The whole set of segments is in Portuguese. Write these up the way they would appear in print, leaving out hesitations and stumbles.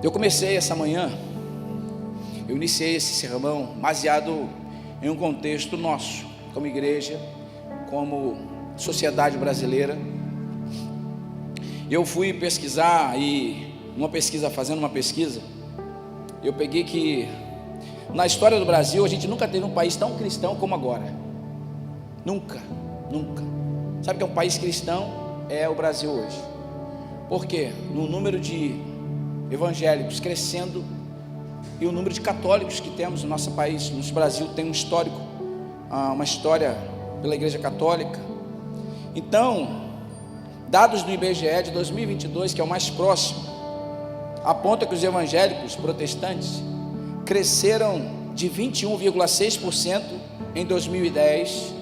Eu comecei essa manhã, eu iniciei esse sermão baseado em um contexto nosso, como igreja, como sociedade brasileira. Eu fui pesquisar e fazendo uma pesquisa, eu peguei que na história do Brasil a gente nunca teve um país tão cristão como agora. Nunca. Sabe que é um país cristão? É o Brasil hoje. Por quê? No número de evangélicos crescendo e o número de católicos que temos no nosso país. No Brasil tem um histórico, uma história pela Igreja Católica. Então, dados do IBGE de 2022, que é o mais próximo, aponta que os evangélicos protestantes cresceram de 21,6% em 2010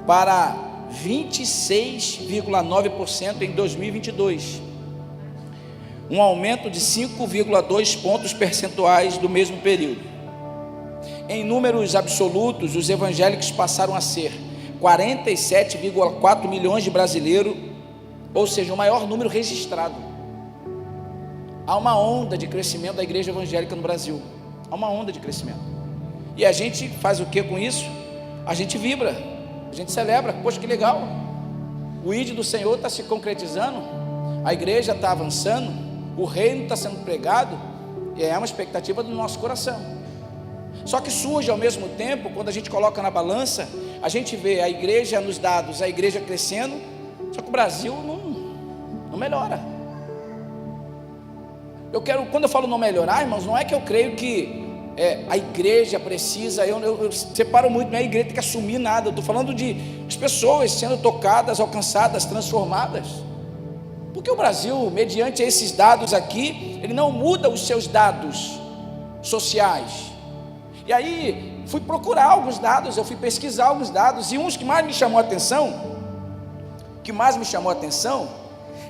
para 26,9% em 2022, um aumento de 5,2 pontos percentuais do mesmo período. Em números absolutos, os evangélicos passaram a ser 47,4 milhões de brasileiros, ou seja, o maior número registrado. Há uma onda de crescimento da igreja evangélica no Brasil, há uma onda de crescimento, e a gente faz o que com isso? A gente vibra, a gente celebra. Poxa, que legal, o ID do Senhor está se concretizando, a igreja está avançando, o reino está sendo pregado, e é uma expectativa do nosso coração. Só que surge ao mesmo tempo, quando a gente coloca na balança, a gente vê a igreja nos dados, a igreja crescendo, só que o Brasil não melhora. Quando eu falo não melhorar, irmãos, não é que eu creio que a igreja precisa, eu separo muito, não é a igreja que tem que assumir nada, eu estou falando de as pessoas sendo tocadas, alcançadas, transformadas. Porque o Brasil, mediante esses dados aqui, ele não muda os seus dados sociais. E aí, fui procurar alguns dados, eu fui pesquisar alguns dados, e uns que mais me chamou a atenção,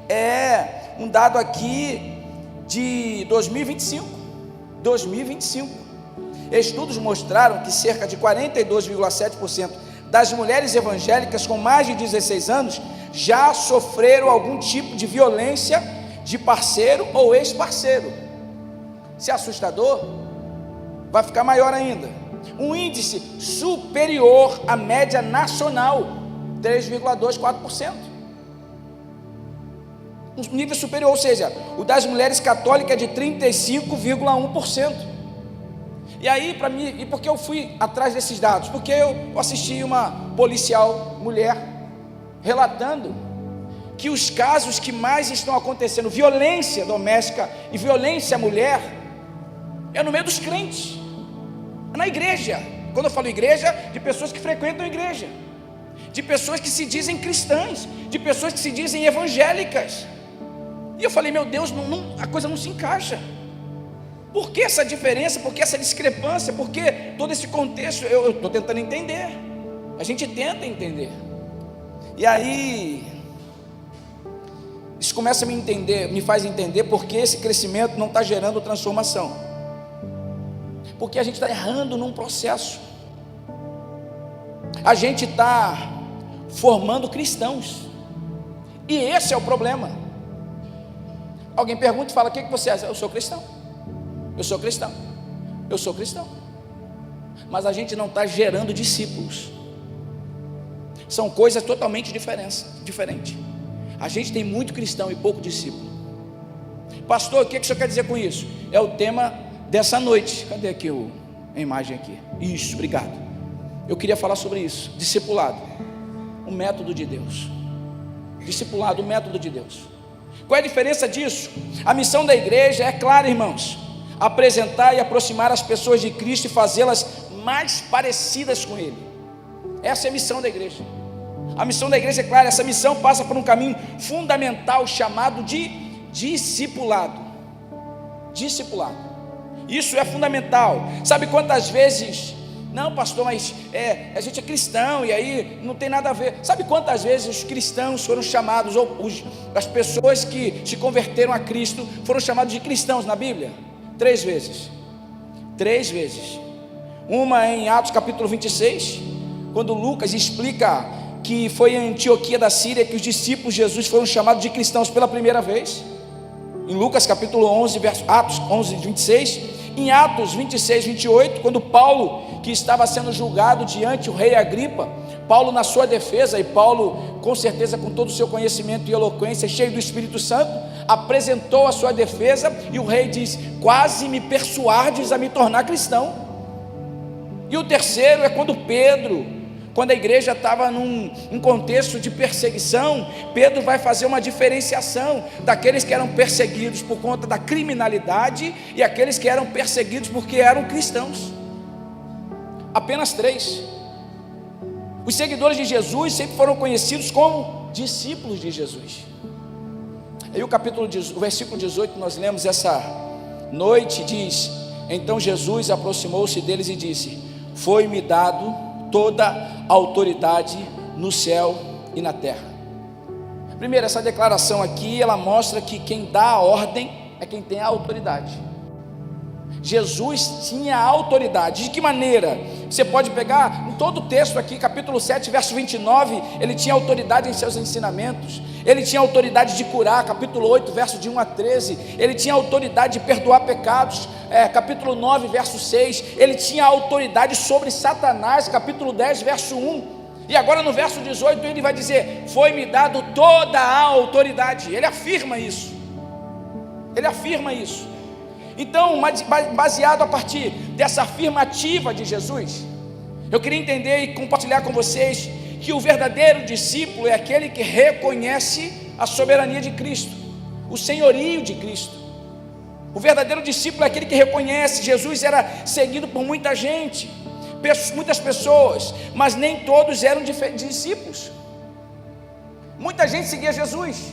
é um dado aqui de 2025. Estudos mostraram que cerca de 42,7% das mulheres evangélicas com mais de 16 anos já sofreram algum tipo de violência de parceiro ou ex-parceiro. Se é assustador, vai ficar maior ainda. Um índice superior à média nacional, 3,24%. Um nível superior, ou seja, o das mulheres católicas é de 35,1%. E aí, para mim, e por que eu fui atrás desses dados? Porque eu assisti uma policial mulher relatando que os casos que mais estão acontecendo, violência doméstica e violência à mulher, é no meio dos crentes, é na igreja. Quando eu falo igreja, de pessoas que frequentam a igreja, de pessoas que se dizem cristãs, de pessoas que se dizem evangélicas. E eu falei, meu Deus, a coisa não se encaixa. Por que essa diferença? Por que essa discrepância? Por que todo esse contexto? Eu estou tentando entender. A gente tenta entender. E aí, isso começa a me faz entender por que esse crescimento não está gerando transformação. Porque a gente está errando num processo. A gente está formando cristãos. E esse é o problema. Alguém pergunta e fala, o que você acha? Eu sou cristão. Mas a gente não está gerando discípulos. São coisas totalmente diferentes. A gente tem muito cristão e pouco discípulo. Pastor, o que o senhor quer dizer com isso? É o tema dessa noite. Cadê aqui a imagem aqui? Isso, obrigado. Eu queria falar sobre isso. Discipulado, o método de Deus. Discipulado, o método de Deus. Qual é a diferença disso? A missão da igreja é clara, irmãos: apresentar e aproximar as pessoas de Cristo e fazê-las mais parecidas com Ele. Essa é a missão da igreja. A missão da igreja é clara. Essa missão passa por um caminho fundamental chamado de discipulado. Isso é fundamental. Sabe quantas vezes, não pastor, mas a gente é cristão e aí não tem nada a ver. Sabe quantas vezes os cristãos foram chamados, ou as pessoas que se converteram a Cristo foram chamados de cristãos na Bíblia? 3 vezes. Uma em Atos capítulo 26, quando Lucas explica que foi em Antioquia da Síria que os discípulos de Jesus foram chamados de cristãos pela primeira vez. em Lucas capítulo 11, Atos 11, 26, em Atos 26, 28, quando Paulo, que estava sendo julgado diante o rei Agripa, Paulo na sua defesa, e Paulo com certeza com todo o seu conhecimento e eloquência, cheio do Espírito Santo, apresentou a sua defesa, e o rei diz: quase me persuades a me tornar cristão. E o terceiro é quando Pedro, quando a igreja estava num contexto de perseguição, Pedro vai fazer uma diferenciação daqueles que eram perseguidos por conta da criminalidade e aqueles que eram perseguidos porque eram cristãos. Apenas 3. Os seguidores de Jesus sempre foram conhecidos como discípulos de Jesus. Aí o versículo 18 nós lemos essa noite, diz: então Jesus aproximou-se deles e disse: foi-me dado toda a autoridade no céu e na terra. Primeiro, essa declaração aqui, ela mostra que quem dá a ordem é quem tem a autoridade. Jesus tinha autoridade. De que maneira? Você pode pegar em todo o texto aqui, capítulo 7, verso 29, ele tinha autoridade em seus ensinamentos, ele tinha autoridade de curar, capítulo 8, verso de 1 a 13, ele tinha autoridade de perdoar pecados, capítulo 9, verso 6, ele tinha autoridade sobre Satanás, capítulo 10, verso 1, e agora no verso 18 ele vai dizer: foi-me dado toda a autoridade. Ele afirma isso. Então, baseado a partir dessa afirmativa de Jesus, eu queria entender e compartilhar com vocês que o verdadeiro discípulo é aquele que reconhece a soberania de Cristo, o senhorio de Cristo. O verdadeiro discípulo é aquele que reconhece. Jesus era seguido por muita gente, muitas pessoas, mas nem todos eram discípulos. Muita gente seguia Jesus,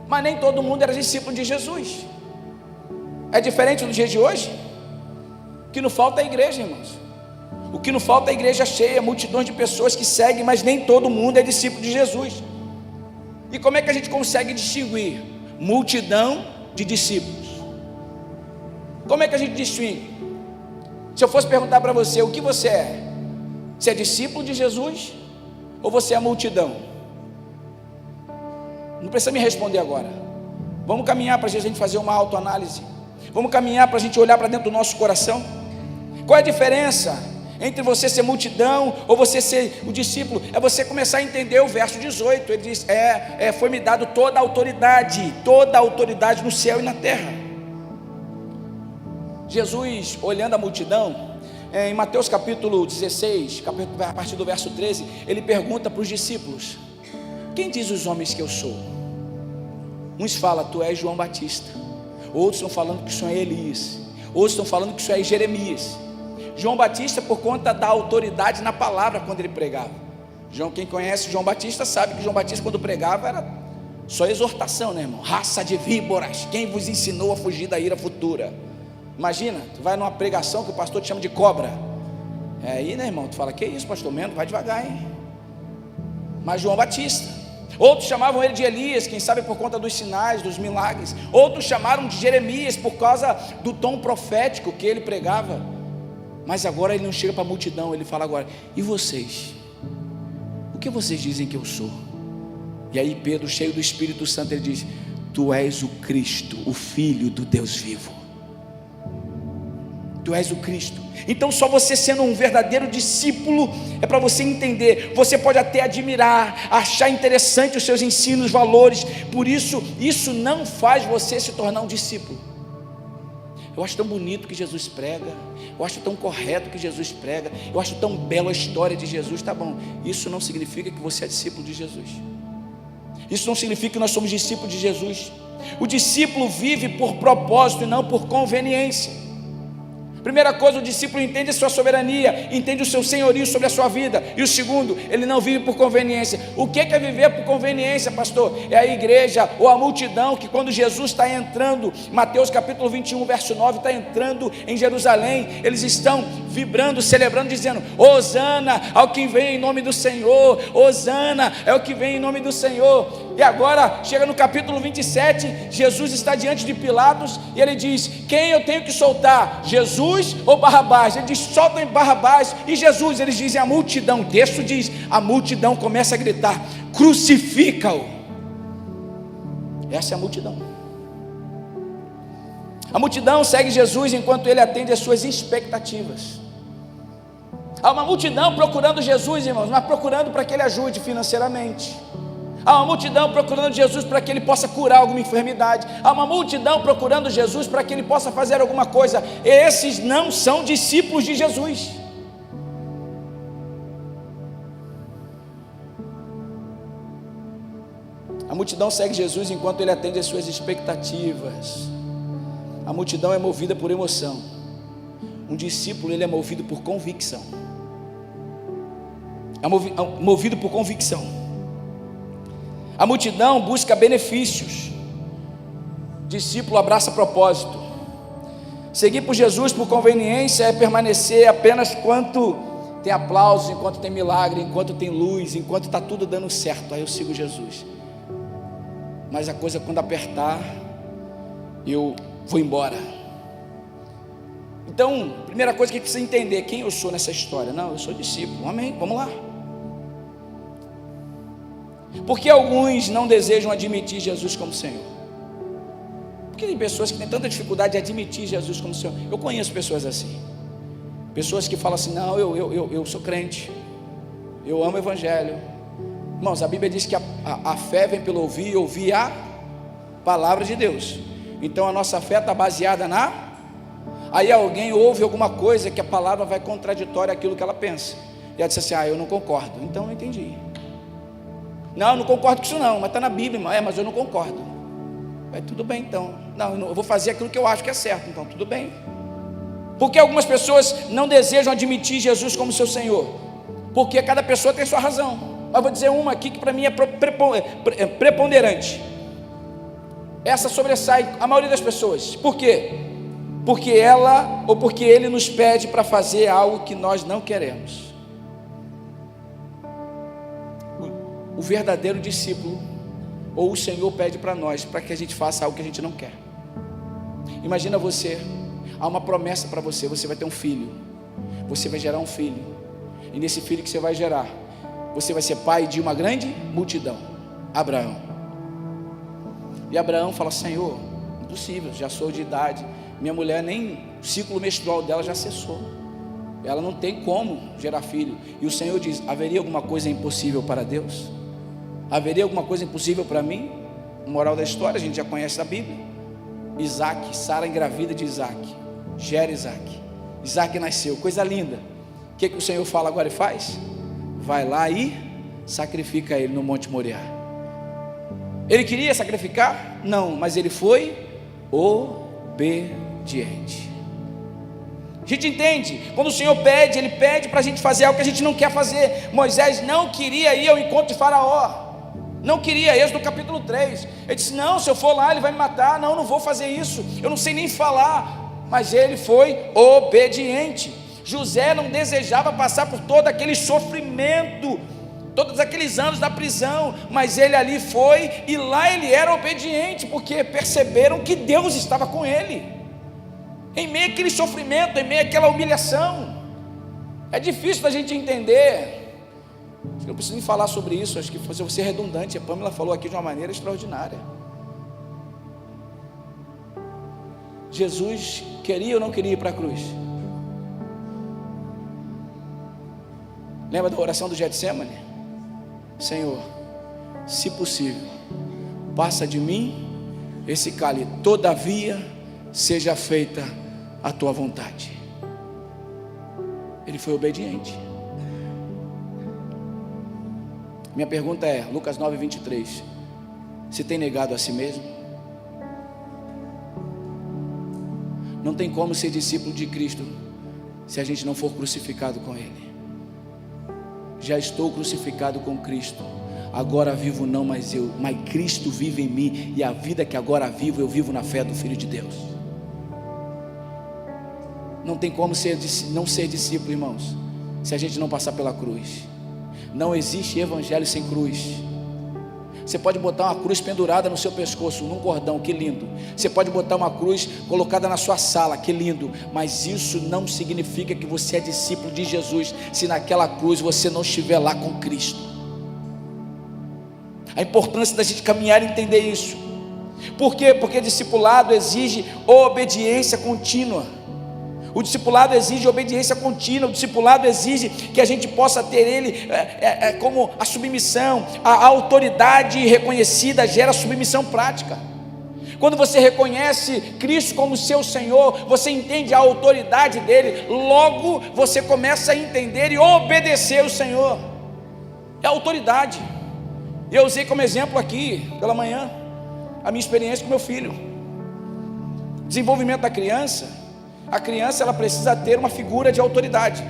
mas nem todo mundo era discípulo de Jesus. É diferente no dia de hoje. O que não falta é a igreja, irmãos. O que não falta é a igreja cheia, multidões de pessoas que seguem, mas nem todo mundo é discípulo de Jesus. E como é que a gente consegue distinguir multidão de discípulos? Como é que a gente distingue? Se eu fosse perguntar para você, o que você é? Você é discípulo de Jesus ou você é a multidão? Não precisa me responder agora. Vamos caminhar para a gente fazer uma autoanálise. Vamos caminhar para a gente olhar para dentro do nosso coração. Qual é a diferença entre você ser multidão ou você ser o discípulo? É você começar a entender o verso 18. Ele diz: foi-me dado toda a autoridade no céu e na terra. Jesus, olhando a multidão, em Mateus capítulo 16, a partir do verso 13, ele pergunta para os discípulos: quem diz os homens que eu sou? Uns falam: tu és João Batista. Outros estão falando que o Senhor é Elias. Outros estão falando que o Senhor é Jeremias. João Batista, por conta da autoridade na palavra quando ele pregava. Quem conhece João Batista sabe que João Batista, quando pregava, era só exortação, né, irmão? Raça de víboras, quem vos ensinou a fugir da ira futura? Imagina, tu vai numa pregação que o pastor te chama de cobra. Aí, né, irmão, tu fala: que isso, pastor, menos, vai devagar, hein? Mas João Batista. Outros chamavam ele de Elias, quem sabe por conta dos sinais, dos milagres. Outros chamaram de Jeremias por causa do tom profético que ele pregava. Mas agora ele não chega para a multidão, ele fala agora: e vocês? O que vocês dizem que eu sou? E aí Pedro, cheio do Espírito Santo, ele diz: tu és o Cristo, o Filho do Deus vivo. Tu és o Cristo. Então só você sendo um verdadeiro discípulo é para você entender. Você pode até admirar, achar interessante os seus ensinos, valores. Por isso, isso não faz você se tornar um discípulo. Eu acho tão bonito que Jesus prega, eu acho tão correto que Jesus prega, eu acho tão bela a história de Jesus. Tá bom, isso não significa que você é discípulo de Jesus. Isso não significa que nós somos discípulos de Jesus. O discípulo vive por propósito e não por conveniência. Primeira coisa, o discípulo entende a sua soberania, entende o seu senhorio sobre a sua vida. E o segundo, ele não vive por conveniência. O que é viver por conveniência, pastor? É a igreja ou a multidão que, quando Jesus está entrando, Mateus capítulo 21, verso 9, está entrando em Jerusalém, eles estão vibrando, celebrando, dizendo: Hosana ao que vem em nome do Senhor, Hosana é o que vem em nome do Senhor. E agora, chega no capítulo 27, Jesus está diante de Pilatos e ele diz: quem eu tenho que soltar? Jesus ou Barrabás? Ele diz: soltem Barrabás e Jesus. Eles dizem: a multidão. O texto diz: a multidão começa a gritar: crucifica-o. Essa é a multidão. A multidão segue Jesus enquanto ele atende às suas expectativas. Há uma multidão procurando Jesus, irmãos, mas procurando para que ele ajude financeiramente. Há uma multidão procurando Jesus para que ele possa curar alguma enfermidade. Há uma multidão procurando Jesus para que ele possa fazer alguma coisa. Esses não são discípulos de Jesus. A multidão segue Jesus enquanto ele atende às suas expectativas. A multidão é movida por emoção. Um discípulo, ele é movido por convicção. Movido por convicção. A multidão busca benefícios. Discípulo abraça propósito. Seguir por Jesus por conveniência é permanecer apenas enquanto tem aplausos, enquanto tem milagre, enquanto tem luz, enquanto está tudo dando certo. Aí eu sigo Jesus. Mas a coisa, quando apertar, eu vou embora. Então, primeira coisa que precisa entender: quem eu sou nessa história. Não, eu sou discípulo, amém, vamos lá. Porque alguns não desejam admitir Jesus como Senhor? Porque tem pessoas que têm tanta dificuldade de admitir Jesus como Senhor. Eu conheço pessoas assim. Pessoas que falam assim: não, eu sou crente, eu amo o Evangelho. Irmãos, a Bíblia diz que a fé vem pelo ouvir e ouvir a palavra de Deus. Então a nossa fé está baseada na... Aí alguém ouve alguma coisa que a palavra vai contraditória àquilo que ela pensa. E ela disse assim: eu não concordo. Então eu não entendi. Não, eu não concordo com isso não, mas está na Bíblia, irmão. Mas eu não concordo. Tudo bem então. Não, eu vou fazer aquilo que eu acho que é certo. Então tudo bem. Porque algumas pessoas não desejam admitir Jesus como seu Senhor? Porque cada pessoa tem sua razão. Mas vou dizer uma aqui que para mim é preponderante. Essa sobressai a maioria das pessoas. Por quê? Porque ela ou porque ele nos pede para fazer algo que nós não queremos. O verdadeiro discípulo, ou o Senhor pede para nós, para que a gente faça algo que a gente não quer. Imagina você, há uma promessa para você: você vai ter um filho, você vai gerar um filho, e nesse filho que você vai gerar, você vai ser pai de uma grande multidão, Abraão. E Abraão fala: Senhor, impossível, já sou de idade, minha mulher nem o ciclo menstrual dela já cessou, ela não tem como gerar filho. E o Senhor diz: haveria alguma coisa impossível para Deus? Haveria alguma coisa impossível para mim? Moral da história, a gente já conhece a Bíblia. Isaac, Sara engravida de Isaac, gera Isaac. Isaac nasceu, coisa linda. O que o Senhor fala agora e faz? Vai lá e sacrifica ele no Monte Moriá. Ele queria sacrificar? Não, mas ele foi obediente. A gente entende, quando o Senhor pede, Ele pede para a gente fazer algo que a gente não quer fazer. Moisés não queria ir ao encontro de Faraó, não queria. Êxodo capítulo 3, ele disse: não, se eu for lá ele vai me matar, não vou fazer isso, eu não sei nem falar. Mas ele foi obediente. José não desejava passar por todo aquele sofrimento, todos aqueles anos da prisão, mas ele ali foi, e lá ele era obediente, porque perceberam que Deus estava com ele. Em meio àquele sofrimento, em meio àquela humilhação, é difícil da gente entender. Acho que não preciso nem falar sobre isso, acho que eu vou ser redundante. A Pamela falou aqui de uma maneira extraordinária. Jesus queria ou não queria ir para a cruz? Lembra da oração do Getsemane? Senhor, se possível, passa de mim esse cálice, todavia seja feita a tua vontade. Ele foi obediente. Minha pergunta é, Lucas 9:23, se tem negado a si mesmo? Não tem como ser discípulo de Cristo se a gente não for crucificado com Ele. Já estou crucificado com Cristo, agora vivo não mais eu, mas Cristo vive em mim, e a vida que agora vivo, eu vivo na fé do Filho de Deus. Não tem como não ser discípulo, irmãos, se a gente não passar pela cruz. Não existe evangelho sem cruz. Você pode botar uma cruz pendurada no seu pescoço, num cordão, que lindo. Você pode botar uma cruz colocada na sua sala, que lindo. Mas isso não significa que você é discípulo de Jesus, se naquela cruz você não estiver lá com Cristo. A importância da gente caminhar e entender isso. Por quê? Porque discipulado exige obediência contínua. O discipulado exige obediência contínua. O discipulado exige que a gente possa ter ele como a submissão. A autoridade reconhecida gera submissão prática. Quando você reconhece Cristo como seu Senhor, você entende a autoridade dele, logo você começa a entender e obedecer o Senhor. É autoridade. Eu usei como exemplo aqui, pela manhã, a minha experiência com meu filho. Desenvolvimento da criança. A criança ela precisa ter uma figura de autoridade.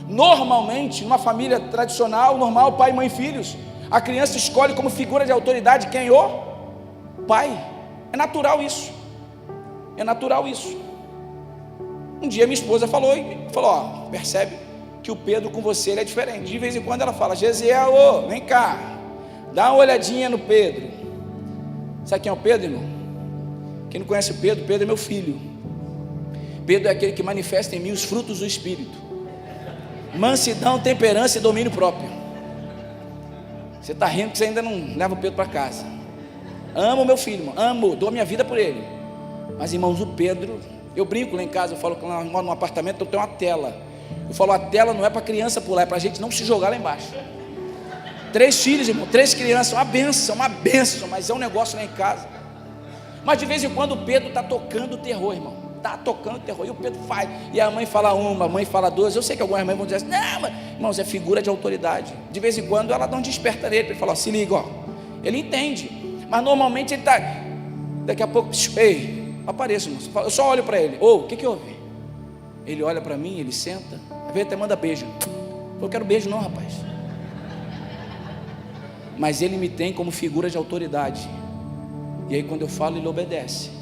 Normalmente, numa família tradicional, normal, pai, mãe, filhos, a criança escolhe como figura de autoridade quem? O pai. É natural isso. É natural isso. Um dia minha esposa falou, ó, percebe que o Pedro com você ele é diferente. De vez em quando ela fala, Gesiel, ô, vem cá, dá uma olhadinha no Pedro. Sabe quem é o Pedro, irmão? Quem não conhece o Pedro? Pedro é meu filho. Pedro é aquele que manifesta em mim os frutos do Espírito: mansidão, temperança e domínio próprio. Você está rindo que você ainda não leva o Pedro para casa. Amo meu filho, irmão. Amo, dou minha vida por ele. Mas irmãos, o Pedro, eu brinco lá em casa, eu falo que eu moro num apartamento, eu tenho uma tela. Eu falo, a tela não é para criança pular, é para a gente não se jogar lá embaixo. 3 filhos, irmão, 3 crianças, uma benção, mas é um negócio lá em casa. Mas de vez em quando o Pedro está tocando terror, irmão. Está tocando terror, e o Pedro faz, e a mãe fala uma, a mãe fala 2. Eu sei que algumas mães vão dizer assim, não, mas, irmãos, é figura de autoridade. De vez em quando ela dá um desperta nele, para ele falar, se liga, ó. Ele entende, mas normalmente ele está, daqui a pouco, ei, apareça, irmão. Eu só olho para ele, o que houve? Ele olha para mim, ele senta, às vezes até manda beijo. Eu quero beijo não, rapaz. Mas ele me tem como figura de autoridade. E aí quando eu falo, ele obedece.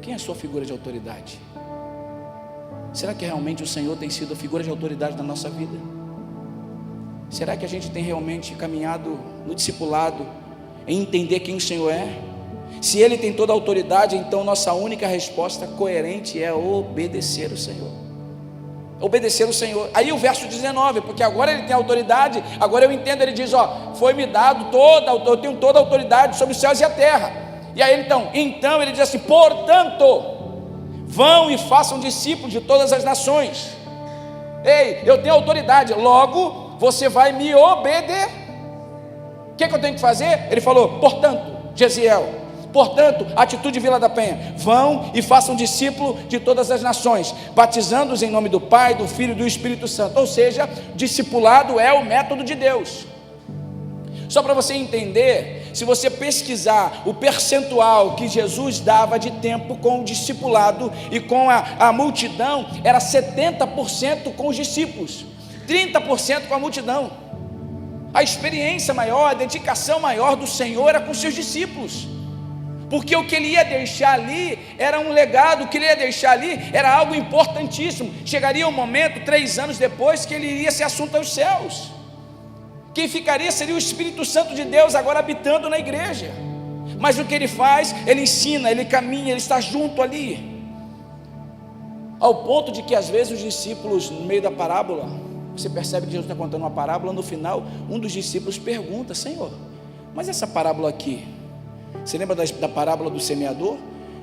Quem é a sua figura de autoridade? Será que realmente o Senhor tem sido a figura de autoridade da nossa vida? Será que a gente tem realmente caminhado no discipulado em entender quem o Senhor é? Se Ele tem toda a autoridade, então nossa única resposta coerente é obedecer o Senhor. Obedecer o Senhor. Aí o verso 19, porque agora Ele tem autoridade, agora eu entendo, Ele diz, ó, foi-me dado eu tenho toda a autoridade sobre os céus e a terra. E aí então ele diz assim, portanto, vão e façam discípulos de todas as nações. Ei, eu tenho autoridade, logo você vai me obedecer. O que eu tenho que fazer? Ele falou, portanto, Gesiel, portanto, atitude Vila da Penha, vão e façam discípulo de todas as nações, batizando-os em nome do Pai, do Filho e do Espírito Santo. Ou seja, discipulado é o método de Deus. Só para você entender, se você pesquisar o percentual que Jesus dava de tempo com o discipulado e com a multidão, era 70% com os discípulos, 30% com a multidão. A experiência maior, a dedicação maior do Senhor era com seus discípulos, porque o que Ele ia deixar ali era um legado, o que Ele ia deixar ali era algo importantíssimo. Chegaria um momento, 3 anos depois, que Ele iria ser assunto aos céus. Quem ficaria seria o Espírito Santo de Deus agora habitando na igreja. Mas o que Ele faz? Ele ensina, Ele caminha, Ele está junto ali. Ao ponto de que às vezes os discípulos, no meio da parábola, você percebe que Jesus está contando uma parábola, no final um dos discípulos pergunta, Senhor, mas essa parábola aqui, você lembra da parábola do semeador?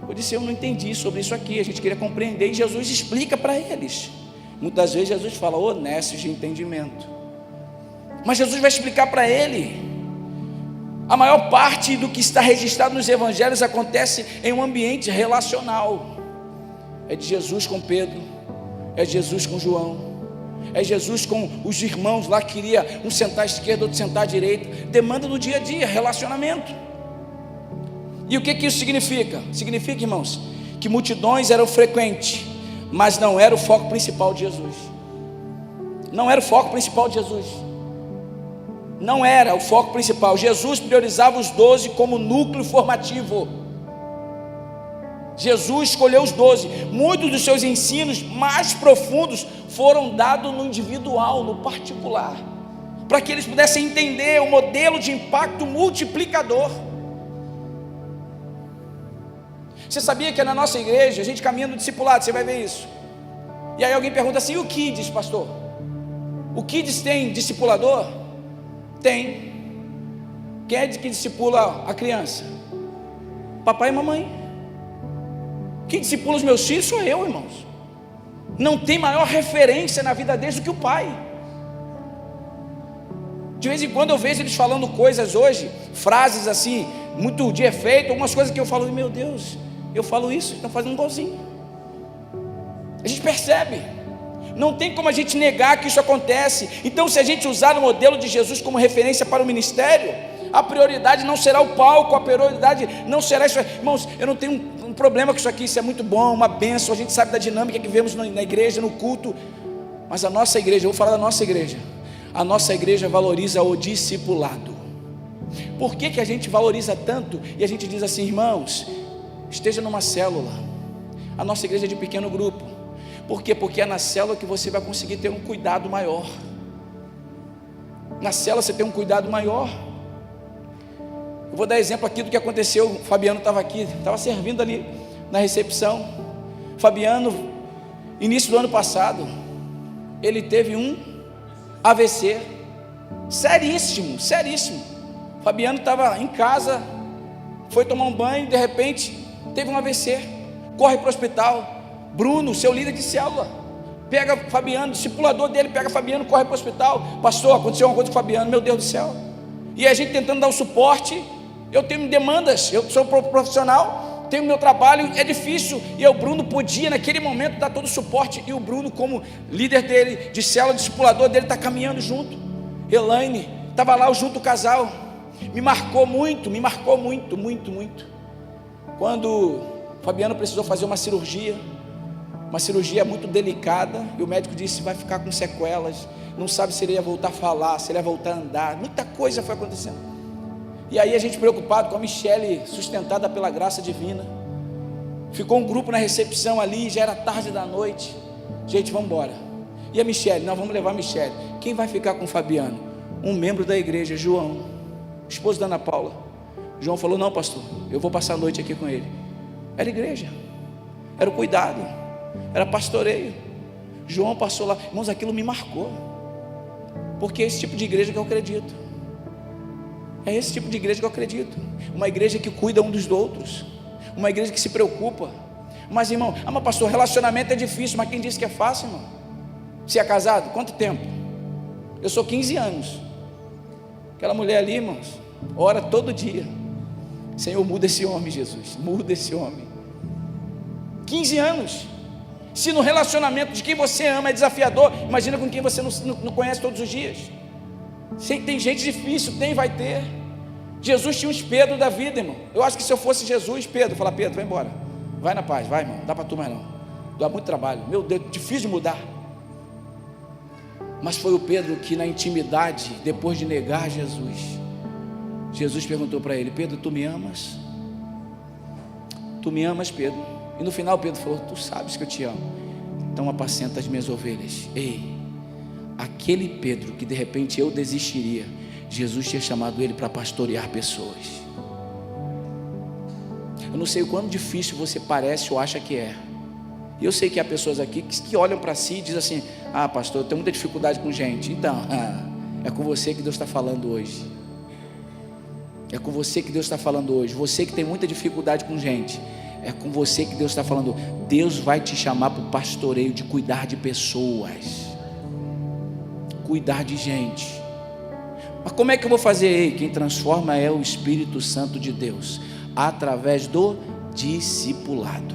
Eu disse, eu não entendi sobre isso aqui, a gente queria compreender, e Jesus explica para eles. Muitas vezes Jesus fala, honestos de entendimento. Mas Jesus vai explicar para ele. A maior parte do que está registrado nos evangelhos acontece em um ambiente relacional. É de Jesus com Pedro, é de Jesus com João, é Jesus com os irmãos lá que queria um sentar à esquerda, outro sentar à direita. Demanda do dia a dia, relacionamento. E o que isso significa? Significa, irmãos, que multidões eram frequentes, mas não era o foco principal de Jesus. Não era o foco principal de Jesus. Não era o foco principal. Jesus priorizava os 12 como núcleo formativo. Jesus escolheu os 12. Muitos dos seus ensinos mais profundos foram dados no individual, no particular, para que eles pudessem entender o modelo de impacto multiplicador. Você sabia que na nossa igreja a gente caminha no discipulado, você vai ver isso. E aí alguém pergunta assim, e o Kids, pastor? O Kids tem discipulador? Tem. Quem é que discipula a criança? Papai e mamãe. Quem discipula os meus filhos sou eu, irmãos. Não tem maior referência na vida deles do que o pai. De vez em quando eu vejo eles falando coisas hoje, frases assim, muito de efeito, algumas coisas que eu falo, meu Deus, eu falo isso, estão fazendo igualzinho. A gente percebe, não tem como a gente negar que isso acontece. Então, se a gente usar o modelo de Jesus como referência para o ministério, a prioridade não será o palco, a prioridade não será isso. Irmãos, eu não tenho um problema com isso aqui, isso é muito bom, uma bênção, a gente sabe da dinâmica que vemos na igreja, no culto, mas a nossa igreja, eu vou falar da nossa igreja, a nossa igreja valoriza o discipulado. Por que a gente valoriza tanto? E a gente diz assim, irmãos, esteja numa célula. A nossa igreja é de pequeno grupo. Por quê? Porque é na célula que você vai conseguir ter um cuidado maior. Na célula você tem um cuidado maior. Eu vou dar exemplo aqui do que aconteceu. O Fabiano estava aqui, estava servindo ali na recepção. Fabiano, início do ano passado, ele teve um AVC, seríssimo, seríssimo. Fabiano estava em casa, foi tomar um banho, de repente teve um AVC, corre para o hospital. Bruno, seu líder de célula, pega Fabiano, discipulador dele, pega Fabiano, corre para o hospital. Pastor, aconteceu uma coisa com Fabiano, meu Deus do céu. E a gente tentando dar o suporte. Eu tenho demandas, eu sou profissional, tenho meu trabalho, é difícil. E o Bruno podia naquele momento dar todo o suporte. E o Bruno, como líder dele, de célula, discipulador dele, está caminhando junto. Elaine, estava lá junto o casal. Me marcou muito, muito. Quando Fabiano precisou fazer uma cirurgia muito delicada, e o médico disse, vai ficar com sequelas, não sabe se ele ia voltar a falar, se ele ia voltar a andar, muita coisa foi acontecendo. E aí a gente preocupado com a Michele, sustentada pela graça divina, ficou um grupo na recepção ali, já era tarde da noite, gente, vamos embora. E a Michele, nós vamos levar a Michele. Quem vai ficar com o Fabiano? Um membro da igreja, João, esposo da Ana Paula. João falou, não pastor, eu vou passar a noite aqui com ele. Era igreja, era o cuidado, era pastoreio. João passou lá, irmãos, aquilo me marcou, porque é esse tipo de igreja que eu acredito. É esse tipo de igreja que eu acredito. Uma igreja que cuida um dos outros, uma igreja que se preocupa. Mas irmão, mas pastor, relacionamento é difícil. Mas quem disse que é fácil, irmão? Você é casado? Quanto tempo? Eu sou 15 anos. Aquela mulher ali, irmãos, ora todo dia, Senhor, muda esse homem, Jesus, muda esse homem. 15 anos. Se no relacionamento de quem você ama é desafiador, imagina com quem você não conhece todos os dias. Tem gente difícil, vai ter. Jesus tinha uns Pedro da vida, irmão. Eu acho que se eu fosse Jesus, Pedro, falar, Pedro, vai embora, vai na paz, vai, irmão, não dá para tu mais não, dá muito trabalho, meu Deus, difícil de mudar. Mas foi o Pedro que na intimidade, depois de negar Jesus perguntou para ele, Pedro, tu me amas? Tu me amas, Pedro? E no final Pedro falou, tu sabes que eu te amo, então apacenta as minhas ovelhas. Ei, aquele Pedro que de repente eu desistiria, Jesus tinha chamado ele para pastorear pessoas. Eu não sei o quão difícil você parece ou acha que é. E eu sei que há pessoas aqui que olham para si e dizem assim, ah pastor, eu tenho muita dificuldade com gente. Então, é com você que Deus está falando hoje. É com você que Deus está falando hoje. Você que tem muita dificuldade com gente, é com você que Deus está falando. Deus vai te chamar para o pastoreio de cuidar de pessoas, cuidar de gente. Mas como é que eu vou fazer? Ei, quem transforma é o Espírito Santo de Deus, através do discipulado.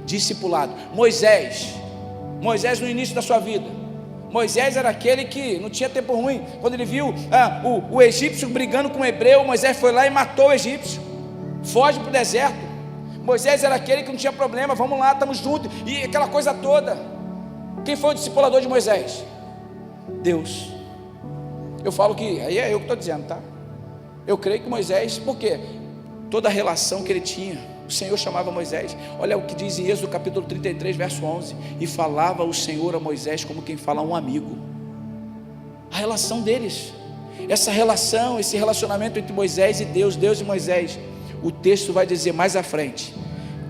Discipulado. Moisés no início da sua vida, Moisés era aquele que não tinha tempo ruim. Quando ele viu o egípcio brigando com o hebreu, Moisés foi lá e matou o egípcio, foge para o deserto. Moisés era aquele que não tinha problema, vamos lá, estamos juntos, e aquela coisa toda. Quem foi o discipulador de Moisés? Deus. Eu falo que, aí é eu que estou dizendo, tá? Eu creio que Moisés, porque toda a relação que ele tinha, o Senhor chamava Moisés. Olha o que diz em Êxodo capítulo 33, verso 11. E falava o Senhor a Moisés como quem fala a um amigo. A relação deles, essa relação, esse relacionamento entre Moisés e Deus, Deus e Moisés. O texto vai dizer mais à frente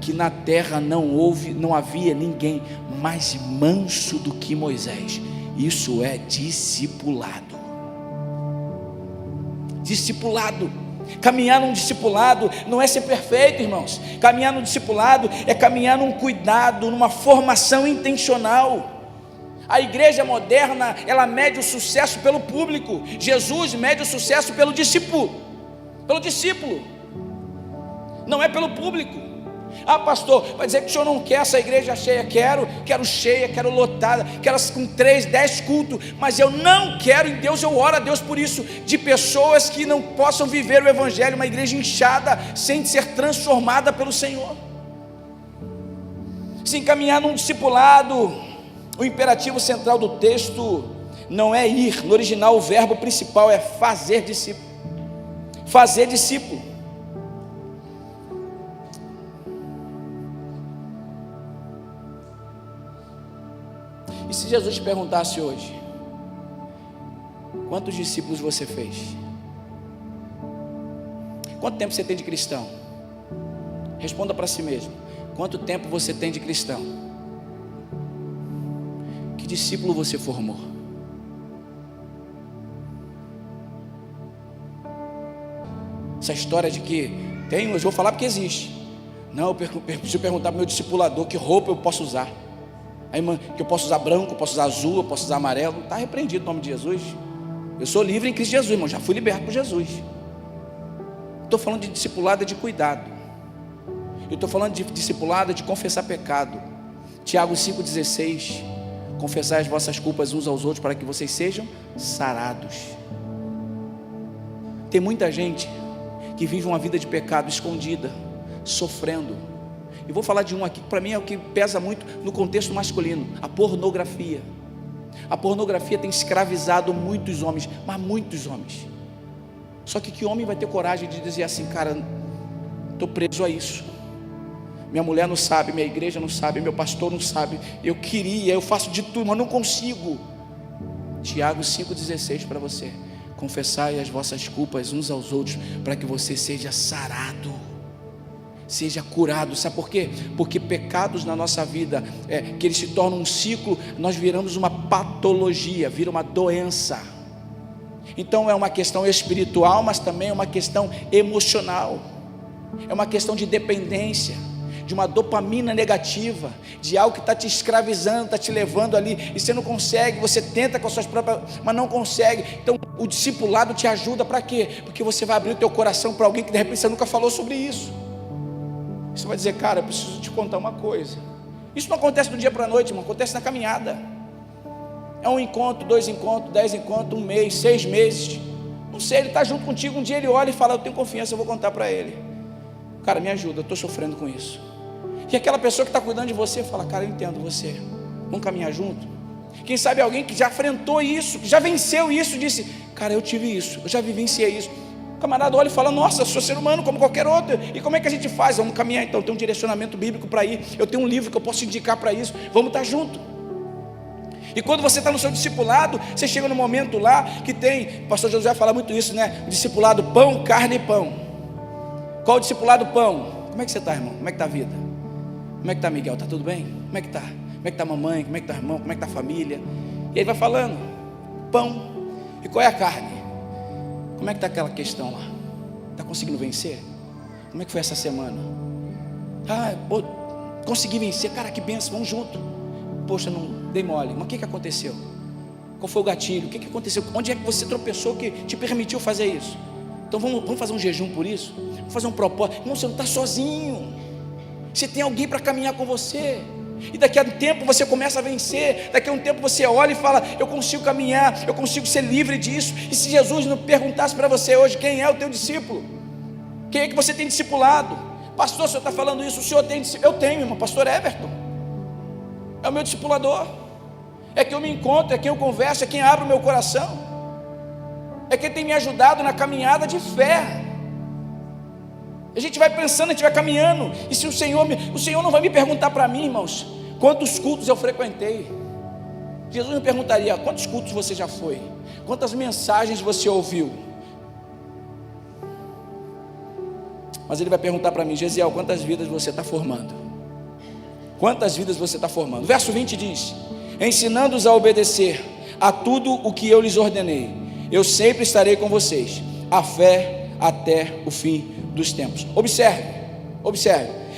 que na terra não havia ninguém mais manso do que Moisés. Isso é discipulado. discipulado. Caminhar num discipulado não é ser perfeito, irmãos. Caminhar num discipulado é caminhar num cuidado, numa formação intencional. A igreja moderna, ela mede o sucesso pelo público. Jesus mede o sucesso pelo discípulo. Pelo discípulo. Não é pelo público. Ah, pastor, vai dizer que o senhor não quer essa igreja cheia? Quero cheia, quero lotada, quero com 3, 10 cultos, mas eu não quero em Deus, eu oro a Deus por isso, de pessoas que não possam viver o evangelho, uma igreja inchada, sem ser transformada pelo Senhor. Se encaminhar num discipulado, o imperativo central do texto não é ir, no original o verbo principal é fazer discípulo. Fazer discípulo. E se Jesus te perguntasse hoje, quantos discípulos você fez? Quanto tempo você tem de cristão? Responda para si mesmo. Quanto tempo você tem de cristão? Que discípulo você formou? Essa história de que tem, eu vou falar porque existe. Não, eu preciso perguntar para o meu discipulador que roupa eu posso usar. Aí, que eu posso usar branco, eu posso usar azul, eu posso usar amarelo. Está repreendido no nome de Jesus. Eu sou livre em Cristo Jesus, irmão. Já fui liberto por Jesus. Estou falando de discipulado de cuidado. Eu estou falando de discipulado de confessar pecado. Tiago 5,16. Confessai as vossas culpas uns aos outros para que vocês sejam sarados. Tem muita gente que vive uma vida de pecado escondida, sofrendo. E vou falar de um aqui que para mim é o que pesa muito no contexto masculino: a pornografia. A pornografia tem escravizado muitos homens, mas muitos homens. Só que homem vai ter coragem de dizer assim: cara, estou preso a isso. Minha mulher não sabe, minha igreja não sabe, meu pastor não sabe. Eu queria, eu faço de tudo, mas não consigo. Tiago 5,16 para você: confessai as vossas culpas uns aos outros para que você seja sarado, seja curado. Sabe por quê? Porque pecados na nossa vida, que eles se tornam um ciclo, nós viramos uma patologia, vira uma doença. Então é uma questão espiritual, mas também é uma questão emocional. É uma questão de dependência, de uma dopamina negativa, de algo que está te escravizando, está te levando ali, e você não consegue, você tenta com as suas próprias, mas não consegue. Então o discipulado te ajuda para quê? Porque você vai abrir o teu coração para alguém que de repente você nunca falou sobre isso. Você vai dizer: cara, eu preciso te contar uma coisa. Isso não acontece do dia para a noite, irmão, acontece na caminhada. É 1 encontro, 2 encontros, 10 encontros, 1 mês, 6 meses. Não sei, ele está junto contigo, um dia ele olha e fala: eu tenho confiança, eu vou contar para ele. Cara, me ajuda, eu estou sofrendo com isso. E aquela pessoa que está cuidando de você fala: cara, eu entendo você, vamos caminhar junto. Quem sabe alguém que já enfrentou isso, que já venceu isso, disse: cara, eu tive isso, eu já vivenciei isso. O camarada olha e fala: nossa, sou ser humano como qualquer outro. E como é que a gente faz? Vamos caminhar então, tem um direcionamento bíblico para ir. Eu tenho um livro que eu posso indicar para isso. Vamos estar junto. E quando você está no seu discipulado, você chega no momento lá que tem, o pastor José fala muito isso, né? Discipulado pão, carne e pão. Qual o discipulado pão? Como é que você está, irmão? Como é que está a vida? Como é que está, Miguel? Está tudo bem? Como é que está? Como é que está a mamãe? Como é que está o irmão? Como é que está a família? E ele vai falando: pão. E qual é a carne? Como é que está aquela questão lá? Está conseguindo vencer? Como é que foi essa semana? Ah, pô, consegui vencer. Cara, que benção, vamos junto. Poxa, não dei mole. Mas o que aconteceu? Qual foi o gatilho? O que aconteceu? Onde é que você tropeçou que te permitiu fazer isso? Então vamos fazer um jejum por isso? Vamos fazer um propósito. Não, você não está sozinho. Você tem alguém para caminhar com você. E daqui a um tempo você começa a vencer. Daqui a um tempo você olha e fala: eu consigo caminhar, eu consigo ser livre disso. E se Jesus não perguntasse para você hoje: quem é o teu discípulo? Quem é que você tem discipulado? Pastor, o senhor está falando isso, o senhor tem discípulo? Eu tenho, irmão, pastor Everton. É o meu discipulador. É quem eu me encontro, é quem eu converso, é quem abre o meu coração. É quem tem me ajudado na caminhada de fé. A gente vai pensando, a gente vai caminhando. E se o Senhor não vai me perguntar para mim, irmãos, quantos cultos eu frequentei. Jesus me perguntaria: quantos cultos você já foi? Quantas mensagens você ouviu? Mas Ele vai perguntar para mim: Gesiel, quantas vidas você está formando? Quantas vidas você está formando? Verso 20 diz: ensinando-os a obedecer a tudo o que eu lhes ordenei. Eu sempre estarei com vocês a fé até o fim dos tempos. Observe,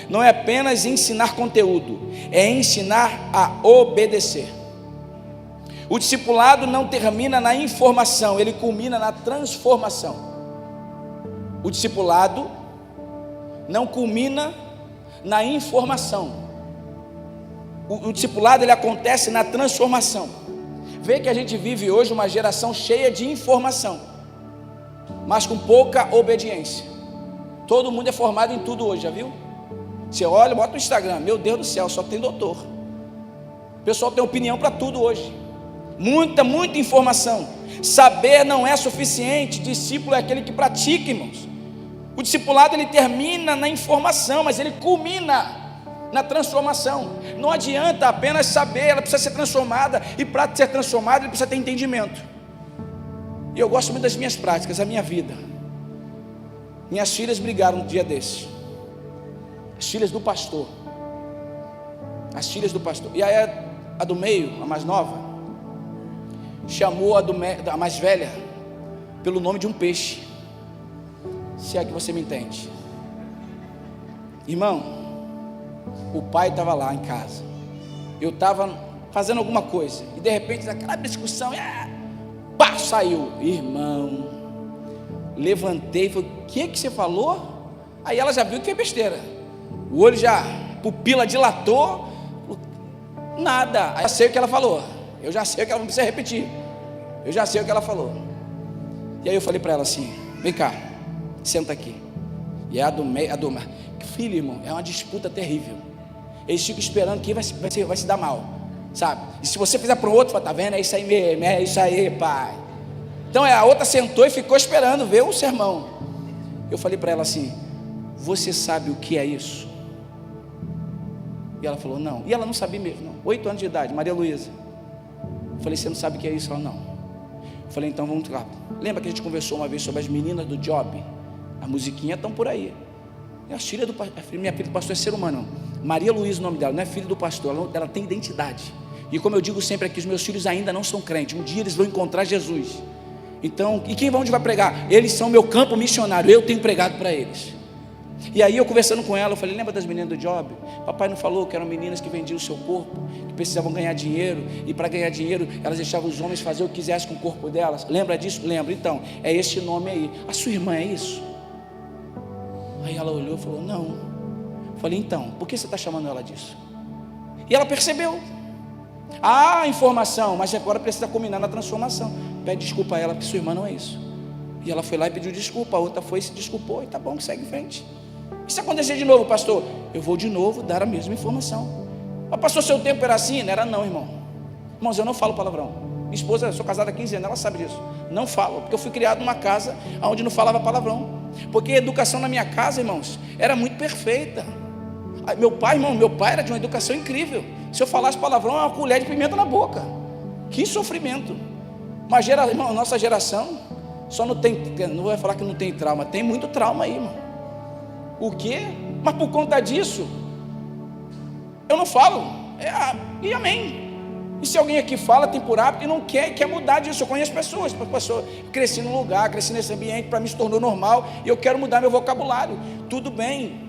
não é apenas ensinar conteúdo, é ensinar a obedecer. O discipulado não termina na informação, ele culmina na transformação. O discipulado não culmina na informação. O discipulado ele acontece na transformação. Vê que a gente vive hoje uma geração cheia de informação, mas com pouca obediência. Todo mundo é formado em tudo hoje, já viu? Você olha, bota no Instagram, meu Deus do céu, só tem doutor. O pessoal tem opinião para tudo hoje. Muita informação. Saber não é suficiente. Discípulo é aquele que pratica, irmãos. O discipulado ele termina na informação, mas ele culmina na transformação. Não adianta apenas saber, ela precisa ser transformada, e para ser transformada ele precisa ter entendimento. E eu gosto muito das minhas práticas, a minha vida. Minhas filhas brigaram um dia desses, as filhas do pastor, e aí a do meio, a mais nova, chamou a mais velha pelo nome de um peixe, se é que você me entende. Irmão, o pai estava lá em casa, eu estava fazendo alguma coisa, e de repente naquela discussão, pá, saiu. Irmão, levantei e falei, o que você falou? Aí ela já viu que é besteira, o olho já, pupila dilatou, nada. Aí eu já sei o que ela falou, eu já sei o que ela não precisa repetir, eu já sei o que ela falou. E aí eu falei para ela assim, vem cá, senta aqui. E a do meio, filho, irmão, é uma disputa terrível. Eles ficam esperando que vai se dar mal, sabe? E se você fizer para o outro, fala, tá vendo? É isso aí mesmo, é isso aí, pai. Então a outra sentou e ficou esperando ver o sermão. Eu falei para ela assim, você sabe o que é isso? E ela falou, não. E ela não sabia mesmo, não. 8 anos de idade, Maria Luísa. Eu falei, você não sabe o que é isso? Ela, não. Eu falei, então vamos lá. Lembra que a gente conversou uma vez sobre as meninas do Job? A musiquinha estão por aí. É a filha do pastor, minha filha do pastor é ser humano. Maria Luísa, o nome dela, não é filho do pastor, ela tem identidade. E como eu digo sempre aqui, os meus filhos ainda não são crentes. Um dia eles vão encontrar Jesus. Então, e quem onde vai pregar? Eles são meu campo missionário, eu tenho pregado para eles. E aí eu conversando com ela, eu falei, lembra das meninas do Job? Papai não falou que eram meninas que vendiam o seu corpo, que precisavam ganhar dinheiro, e para ganhar dinheiro, elas deixavam os homens fazer o que quisessem com o corpo delas. Lembra disso? Lembra. Então, é esse nome aí. A sua irmã é isso? Aí ela olhou e falou, não. Eu falei, então, por que você está chamando ela disso? E ela percebeu. Ah, informação, mas agora precisa combinar na transformação. Pede desculpa a ela, porque sua irmã não é isso. E ela foi lá e pediu desculpa, a outra foi e se desculpou, e tá bom, que segue em frente. E se acontecer de novo, pastor? Eu vou de novo dar a mesma informação. Mas pastor, seu tempo era assim? Não era não, irmão. Irmãos, eu não falo palavrão. Minha esposa, eu sou casada há 15 anos, ela sabe disso. Não falo, porque eu fui criado numa casa onde não falava palavrão. Porque a educação na minha casa, irmãos, era muito perfeita. Meu pai era de uma educação incrível. Se eu falasse palavrão, é uma colher de pimenta na boca. Que sofrimento. Mas irmão, nossa geração só não tem, não vai falar que não tem trauma, tem muito trauma aí, irmão. O quê? Mas por conta disso, eu não falo. E amém. E se alguém aqui fala, tem por hábito e não quer mudar disso. Eu conheço pessoas, pastor, cresci num lugar, cresci nesse ambiente, para mim se tornou normal, e eu quero mudar meu vocabulário. Tudo bem,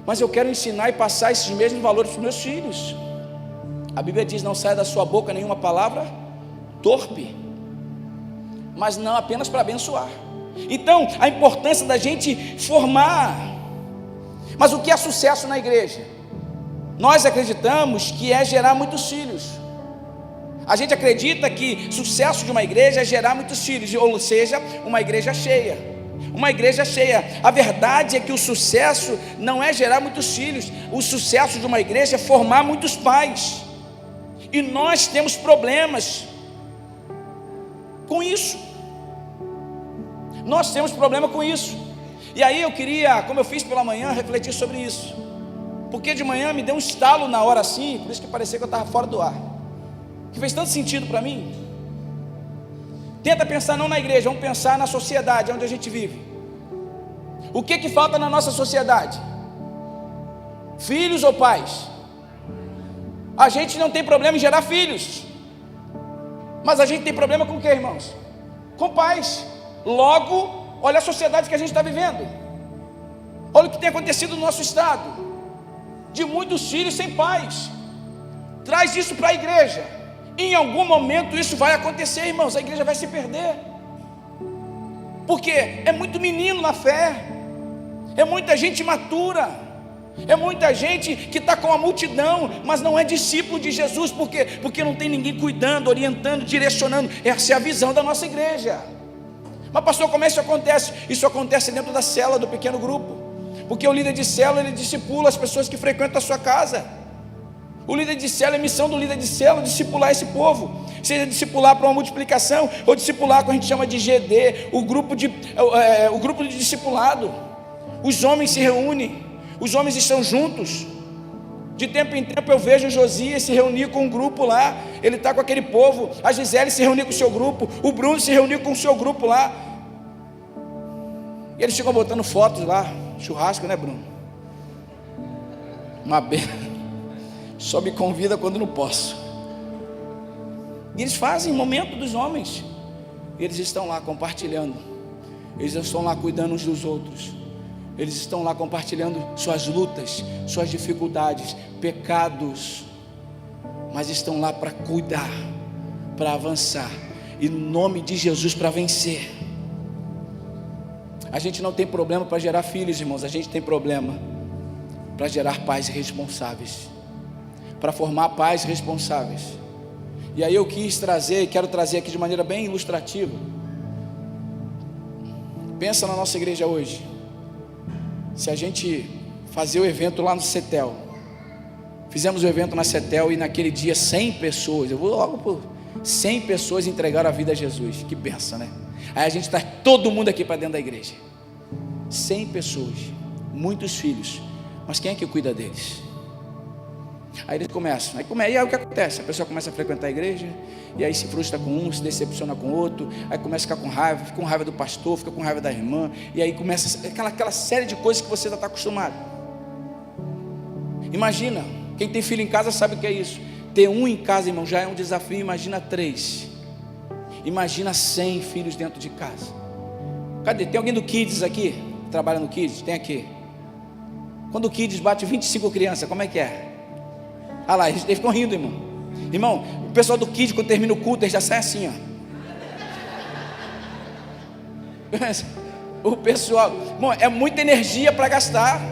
mas eu quero ensinar e passar esses mesmos valores para os meus filhos. A Bíblia diz, não saia da sua boca nenhuma palavra torpe, mas não apenas para abençoar. Então, a importância da gente formar. Mas o que é sucesso na igreja? Nós acreditamos que é gerar muitos filhos. A gente acredita que sucesso de uma igreja é gerar muitos filhos, ou seja, uma igreja cheia. Uma igreja cheia. A verdade é que o sucesso não é gerar muitos filhos. O sucesso de uma igreja é formar muitos pais. E nós temos problemas com isso. Nós temos problema com isso. E aí eu queria, como eu fiz pela manhã, refletir sobre isso. Porque de manhã me deu um estalo na hora assim, por isso que parecia que eu estava fora do ar. Que fez tanto sentido para mim. Tenta pensar não na igreja, vamos pensar na sociedade onde a gente vive. O que falta na nossa sociedade? Filhos ou pais? A gente não tem problema em gerar filhos, mas a gente tem problema com o que, irmãos? Com pais. Logo, Olha a sociedade que a gente está vivendo. Olha o que tem acontecido no nosso estado, de muitos filhos sem pais. Traz isso para a igreja. Em algum momento isso vai acontecer, irmãos. A igreja vai se perder, porque é muito menino na fé, é muita gente imatura, é muita gente que está com a multidão, mas não é discípulo de Jesus. Por quê? Porque não tem ninguém cuidando, orientando, direcionando. Essa é a visão da nossa igreja. Mas pastor, como é que isso acontece? Isso acontece dentro da célula, do pequeno grupo, porque o líder de célula, ele discipula as pessoas que frequentam a sua casa. O líder de célula, a missão do líder de célula é discipular esse povo, seja discipular para uma multiplicação, ou discipular, que a gente chama de GD, o grupo de discipulado. Os homens se reúnem, os homens estão juntos. De tempo em tempo eu vejo o Josias se reunir com um grupo lá, ele está com aquele povo. A Gisele se reunir com o seu grupo, o Bruno se reunir com o seu grupo lá, e eles ficam botando fotos lá, churrasco, né, Bruno? Uma benção. Só me convida quando não posso. E eles fazem momento dos homens, eles estão lá compartilhando, eles estão lá cuidando uns dos outros, eles estão lá compartilhando suas lutas, suas dificuldades, pecados, mas estão lá para cuidar, para avançar, em nome de Jesus, para vencer. A gente não tem problema para gerar filhos, irmãos, a gente tem problema para gerar pais responsáveis, para formar pais responsáveis. E aí eu quis trazer, e quero trazer aqui de maneira bem ilustrativa. Pensa na nossa igreja hoje. Se a gente fazer o evento lá no CETEL, fizemos o evento na CETEL e naquele dia 100 pessoas, eu vou logo por 100 pessoas entregaram a vida a Jesus, que benção, né? Aí a gente traz todo mundo aqui para dentro da igreja, 100 pessoas, muitos filhos, mas quem é que cuida deles? Aí eles começam, e aí o que acontece? A pessoa começa a frequentar a igreja, e aí se frustra com um, se decepciona com o outro, aí começa a ficar com raiva, fica com raiva do pastor, fica com raiva da irmã, e aí começa aquela série de coisas que você já está acostumado. Imagina, quem tem filho em casa sabe o que é isso. Ter um em casa, irmão, já é um desafio. Imagina 3, imagina 100 filhos dentro de casa. Cadê? Tem alguém do Kids aqui? Trabalha no Kids? Tem aqui. Quando o Kids bate 25 crianças, como é que é? Ah lá, eles ficam rindo, irmão. Irmão, o pessoal do Kids, quando termina o culto, eles já saem assim, ó. O pessoal, irmão, é muita energia para gastar.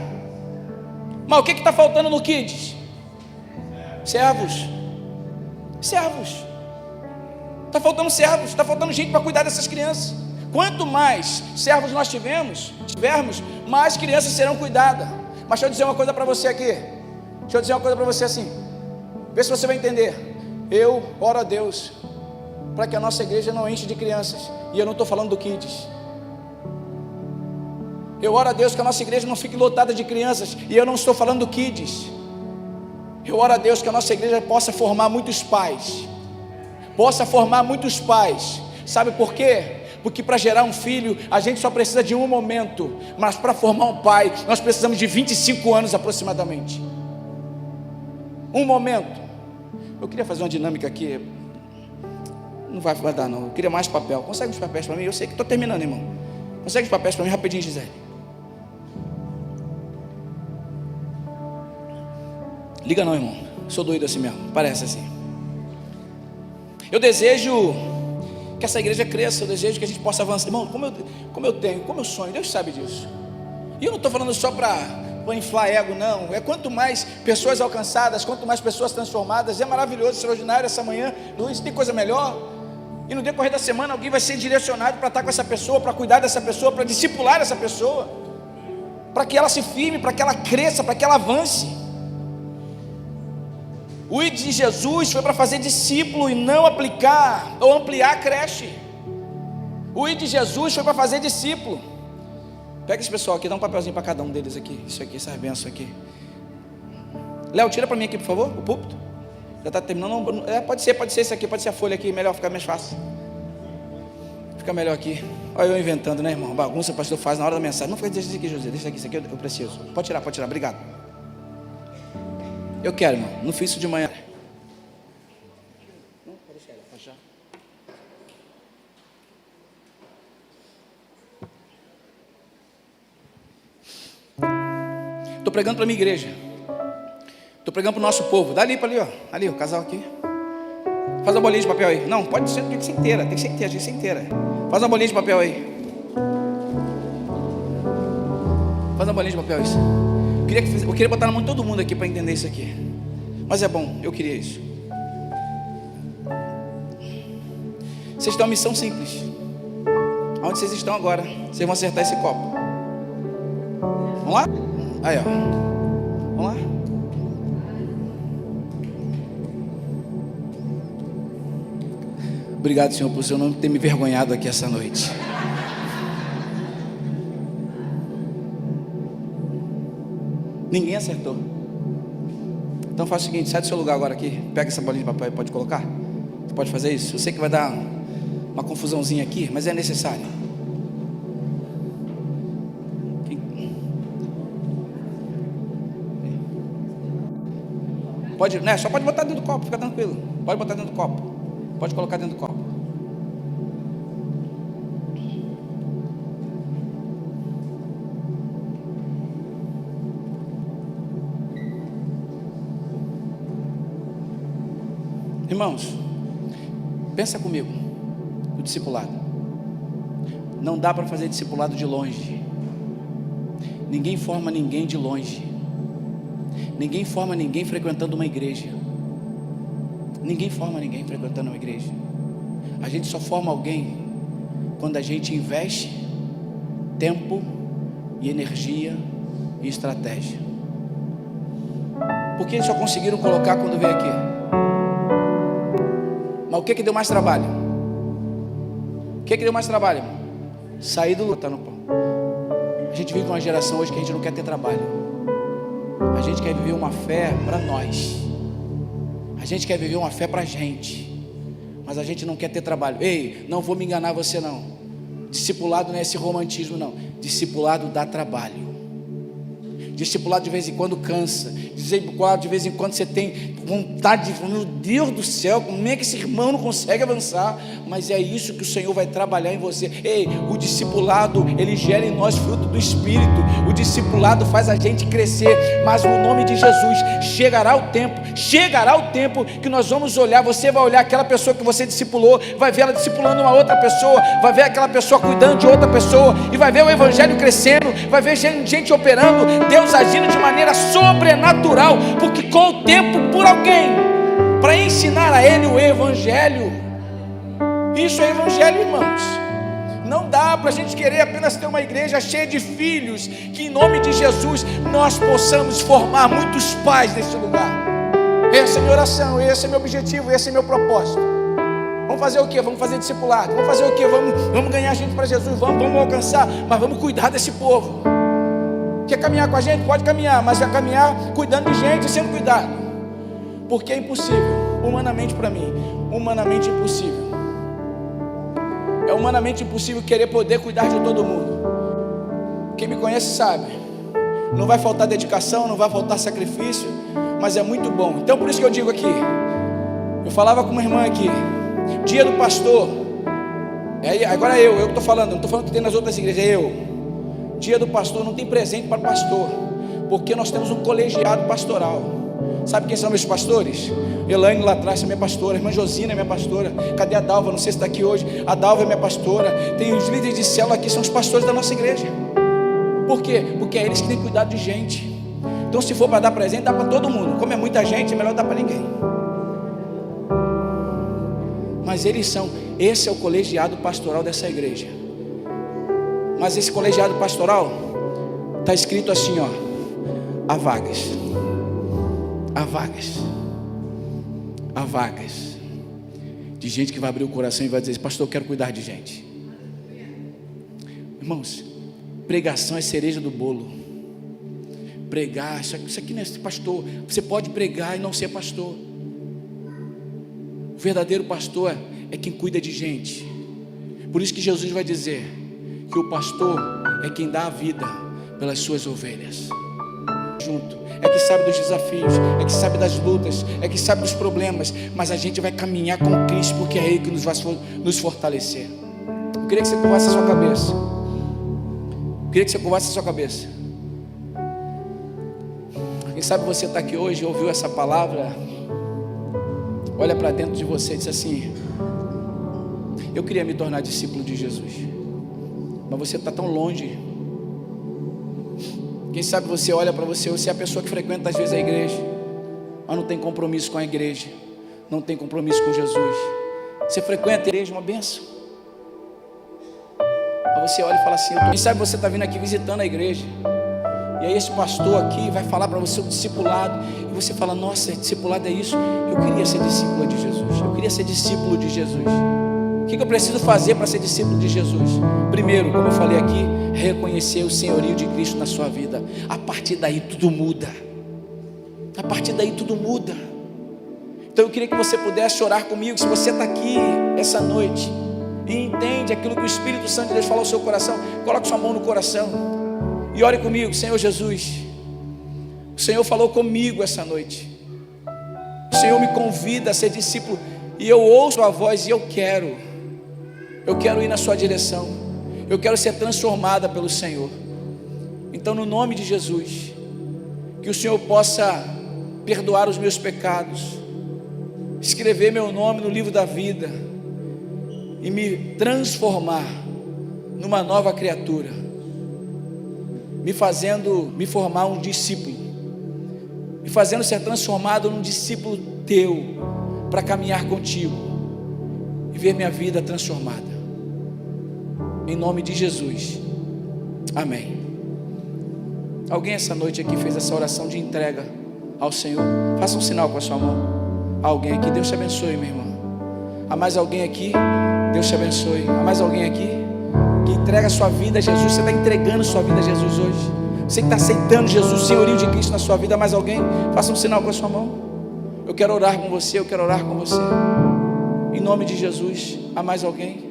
Mas o que está faltando no Kids? Servos. Está faltando servos, está faltando gente para cuidar dessas crianças. Quanto mais servos nós tivermos, mais crianças serão cuidadas. Mas deixa eu dizer uma coisa para você aqui. Deixa eu dizer uma coisa para você assim, vê se você vai entender. Eu oro a Deus para que a nossa igreja não enche de crianças, e eu não estou falando do Kids. Eu oro a Deus que a nossa igreja não fique lotada de crianças, e eu não estou falando do Kids. Eu oro a Deus que a nossa igreja possa formar muitos pais, sabe por quê? Porque para gerar um filho, a gente só precisa de um momento, mas para formar um pai, nós precisamos de 25 anos aproximadamente. Um momento. Eu queria fazer uma dinâmica aqui. Não vai dar não. Eu queria mais papel. Consegue os papéis para mim? Eu sei que estou terminando, irmão. Consegue os papéis para mim rapidinho, Gisele? Liga não, irmão. Sou doido assim mesmo. Parece assim. Eu desejo que essa igreja cresça. Eu desejo que a gente possa avançar. Irmão, como eu sonho. Deus sabe disso. E eu não estou falando só para inflar ego, não. É quanto mais pessoas alcançadas, quanto mais pessoas transformadas. É maravilhoso, extraordinário essa manhã. Luiz, tem coisa melhor? E no decorrer da semana alguém vai ser direcionado para estar com essa pessoa, para cuidar dessa pessoa, para discipular essa pessoa, para que ela se firme, para que ela cresça, para que ela avance. O ID de Jesus foi para fazer discípulo e não aplicar ou ampliar a creche. O ID de Jesus foi para fazer discípulo. Pega esse pessoal aqui, dá um papelzinho para cada um deles aqui. Isso aqui, essas bênçãos aqui. Léo, tira para mim aqui, por favor, o púlpito. Já está terminando. Pode ser esse aqui, pode ser a folha aqui, melhor, fica mais fácil. Fica melhor aqui. Olha eu inventando, né, irmão? Bagunça o pastor faz na hora da mensagem. Não foi deixa isso aqui, José, deixa isso aqui eu preciso. Pode tirar, obrigado. Eu quero, irmão, não fiz isso de manhã. Não, pode deixar, pode deixar. Estou pregando para a minha igreja. Estou pregando para o nosso povo. Dá ali para ali, ó. Ali, o casal aqui. Faz uma bolinha de papel aí. Não, pode ser, tem que ser inteira. Tem que ser inteira, tem que ser inteira. Faz uma bolinha de papel aí. Faz uma bolinha de papel isso. Eu queria botar na mão de todo mundo aqui para entender isso aqui. Mas é bom, eu queria isso. Vocês têm uma missão simples. Onde vocês estão agora? Vocês vão acertar esse copo. Vamos lá? Aí, ó. Vamos lá? Obrigado, Senhor, por o Senhor não ter me envergonhado aqui essa noite. Ninguém acertou. Então faz o seguinte, sai do seu lugar agora aqui. Pega essa bolinha de papel e pode colocar. Você pode fazer isso? Eu sei que vai dar uma confusãozinha aqui, mas é necessário. Pode, né? Só pode botar dentro do copo, fica tranquilo. Pode botar dentro do copo. Pode colocar dentro do copo. Irmãos, pensa comigo, o discipulado. Não dá para fazer discipulado de longe. Ninguém forma ninguém de longe. Ninguém forma ninguém frequentando uma igreja. Ninguém forma ninguém frequentando uma igreja. A gente só forma alguém quando a gente investe tempo e energia e estratégia. Por que eles só conseguiram colocar quando veio aqui? Mas o que deu mais trabalho? O que deu mais trabalho, irmão? Sair do lugar no pão. A gente vive uma geração hoje que a gente não quer ter trabalho. A gente quer viver uma fé para nós. A gente quer viver uma fé para a gente. Mas a gente não quer ter trabalho. Ei, não vou me enganar você não. Discipulado não é esse romantismo não. Discipulado dá trabalho. Discipulado de vez em quando cansa. Discipulado de vez em quando você tem vontade de, meu Deus do céu, como é que esse irmão não consegue avançar? Mas é isso que o Senhor vai trabalhar em você. Ei, o discipulado, ele gera em nós fruto do Espírito. O discipulado faz a gente crescer. Mas no nome de Jesus, chegará o tempo que nós vamos olhar, você vai olhar aquela pessoa que você discipulou, vai ver ela discipulando uma outra pessoa, vai ver aquela pessoa cuidando de outra pessoa, e vai ver o evangelho crescendo, vai ver gente operando, Deus agindo de maneira sobrenatural, porque com o tempo por alguém, para ensinar a ele o evangelho. Isso é evangelho, irmãos. Não dá para a gente querer apenas ter uma igreja cheia de filhos, que em nome de Jesus nós possamos formar muitos pais nesse lugar. Essa é a minha oração, esse é meu objetivo, esse é meu propósito. Vamos fazer o que? Vamos fazer discipulado. Vamos fazer o que? Vamos ganhar gente para Jesus, vamos alcançar, mas vamos cuidar desse povo. Quer caminhar com a gente? Pode caminhar, mas vai caminhar cuidando de gente e sendo cuidado. Porque é impossível, humanamente para mim, humanamente impossível. É humanamente impossível querer poder cuidar de todo mundo. Quem me conhece sabe, não vai faltar dedicação, não vai faltar sacrifício, mas é muito bom. Então por isso que eu digo aqui, eu falava com uma irmã aqui, dia do pastor, agora eu que estou falando, não estou falando que tem nas outras igrejas, é eu. Dia do pastor não tem presente para pastor, porque nós temos um colegiado pastoral. Sabe quem são meus pastores? Elaine lá atrás é minha pastora, a irmã Josina é minha pastora. Cadê a Dalva? Não sei se está aqui hoje. A Dalva é minha pastora. Tem os líderes de célula aqui, são os pastores da nossa igreja. Por quê? Porque é eles que têm cuidado de gente. Então se for para dar presente, dá para todo mundo. Como é muita gente, é melhor dar para ninguém. Mas eles são, esse é o colegiado pastoral dessa igreja. Mas esse colegiado pastoral está escrito assim, ó: há vagas. Há vagas. Há vagas de gente que vai abrir o coração e vai dizer: pastor, eu quero cuidar de gente. Irmãos, pregação é cereja do bolo. Pregar, isso aqui não é pastor. Você pode pregar e não ser pastor. O verdadeiro pastor é quem cuida de gente. Por isso que Jesus vai dizer que o pastor é quem dá a vida pelas suas ovelhas. Junto, é que sabe dos desafios, é que sabe das lutas, é que sabe dos problemas, mas a gente vai caminhar com Cristo, porque é Ele que nos vai nos fortalecer. Eu queria que você curvasse a sua cabeça. Eu queria que você curvasse a sua cabeça. Quem sabe você está aqui hoje e ouviu essa palavra, olha para dentro de você e diz assim: eu queria me tornar discípulo de Jesus, mas você está tão longe. Quem sabe você olha para você é a pessoa que frequenta às vezes a igreja, mas não tem compromisso com a igreja, não tem compromisso com Jesus. Você frequenta a igreja, uma bênção, mas você olha e fala assim: quem sabe você está vindo aqui visitando a igreja, e aí esse pastor aqui vai falar para você o discipulado, e você fala: nossa, discipulado é isso? Eu queria ser discípulo de Jesus, eu queria ser discípulo de Jesus. O que eu preciso fazer para ser discípulo de Jesus? Primeiro, como eu falei aqui, reconhecer o senhorio de Cristo na sua vida. A partir daí tudo muda. A partir daí tudo muda. Então eu queria que você pudesse orar comigo. Se você está aqui essa noite e entende aquilo que o Espírito Santo de Deus falou ao seu coração, coloque sua mão no coração e ore comigo. Senhor Jesus, o Senhor falou comigo essa noite. O Senhor me convida a ser discípulo, e eu ouço a voz e eu quero ir na sua direção, eu quero ser transformada pelo Senhor. Então, no nome de Jesus, que o Senhor possa perdoar os meus pecados, escrever meu nome no livro da vida e me transformar numa nova criatura, me formar um discípulo, me fazendo ser transformado num discípulo teu, para caminhar contigo e ver minha vida transformada, em nome de Jesus, amém. Alguém essa noite aqui fez essa oração de entrega ao Senhor? Faça um sinal com a sua mão. Alguém aqui? Deus te abençoe, minha irmã. Há mais alguém aqui? Deus te abençoe. Há mais alguém aqui que entrega a sua vida a Jesus? Você está entregando sua vida a Jesus hoje? Você que está aceitando Jesus, o senhorio de Cristo na sua vida? Há mais alguém? Faça um sinal com a sua mão. Eu quero orar com você, eu quero orar com você, em nome de Jesus. Há mais alguém?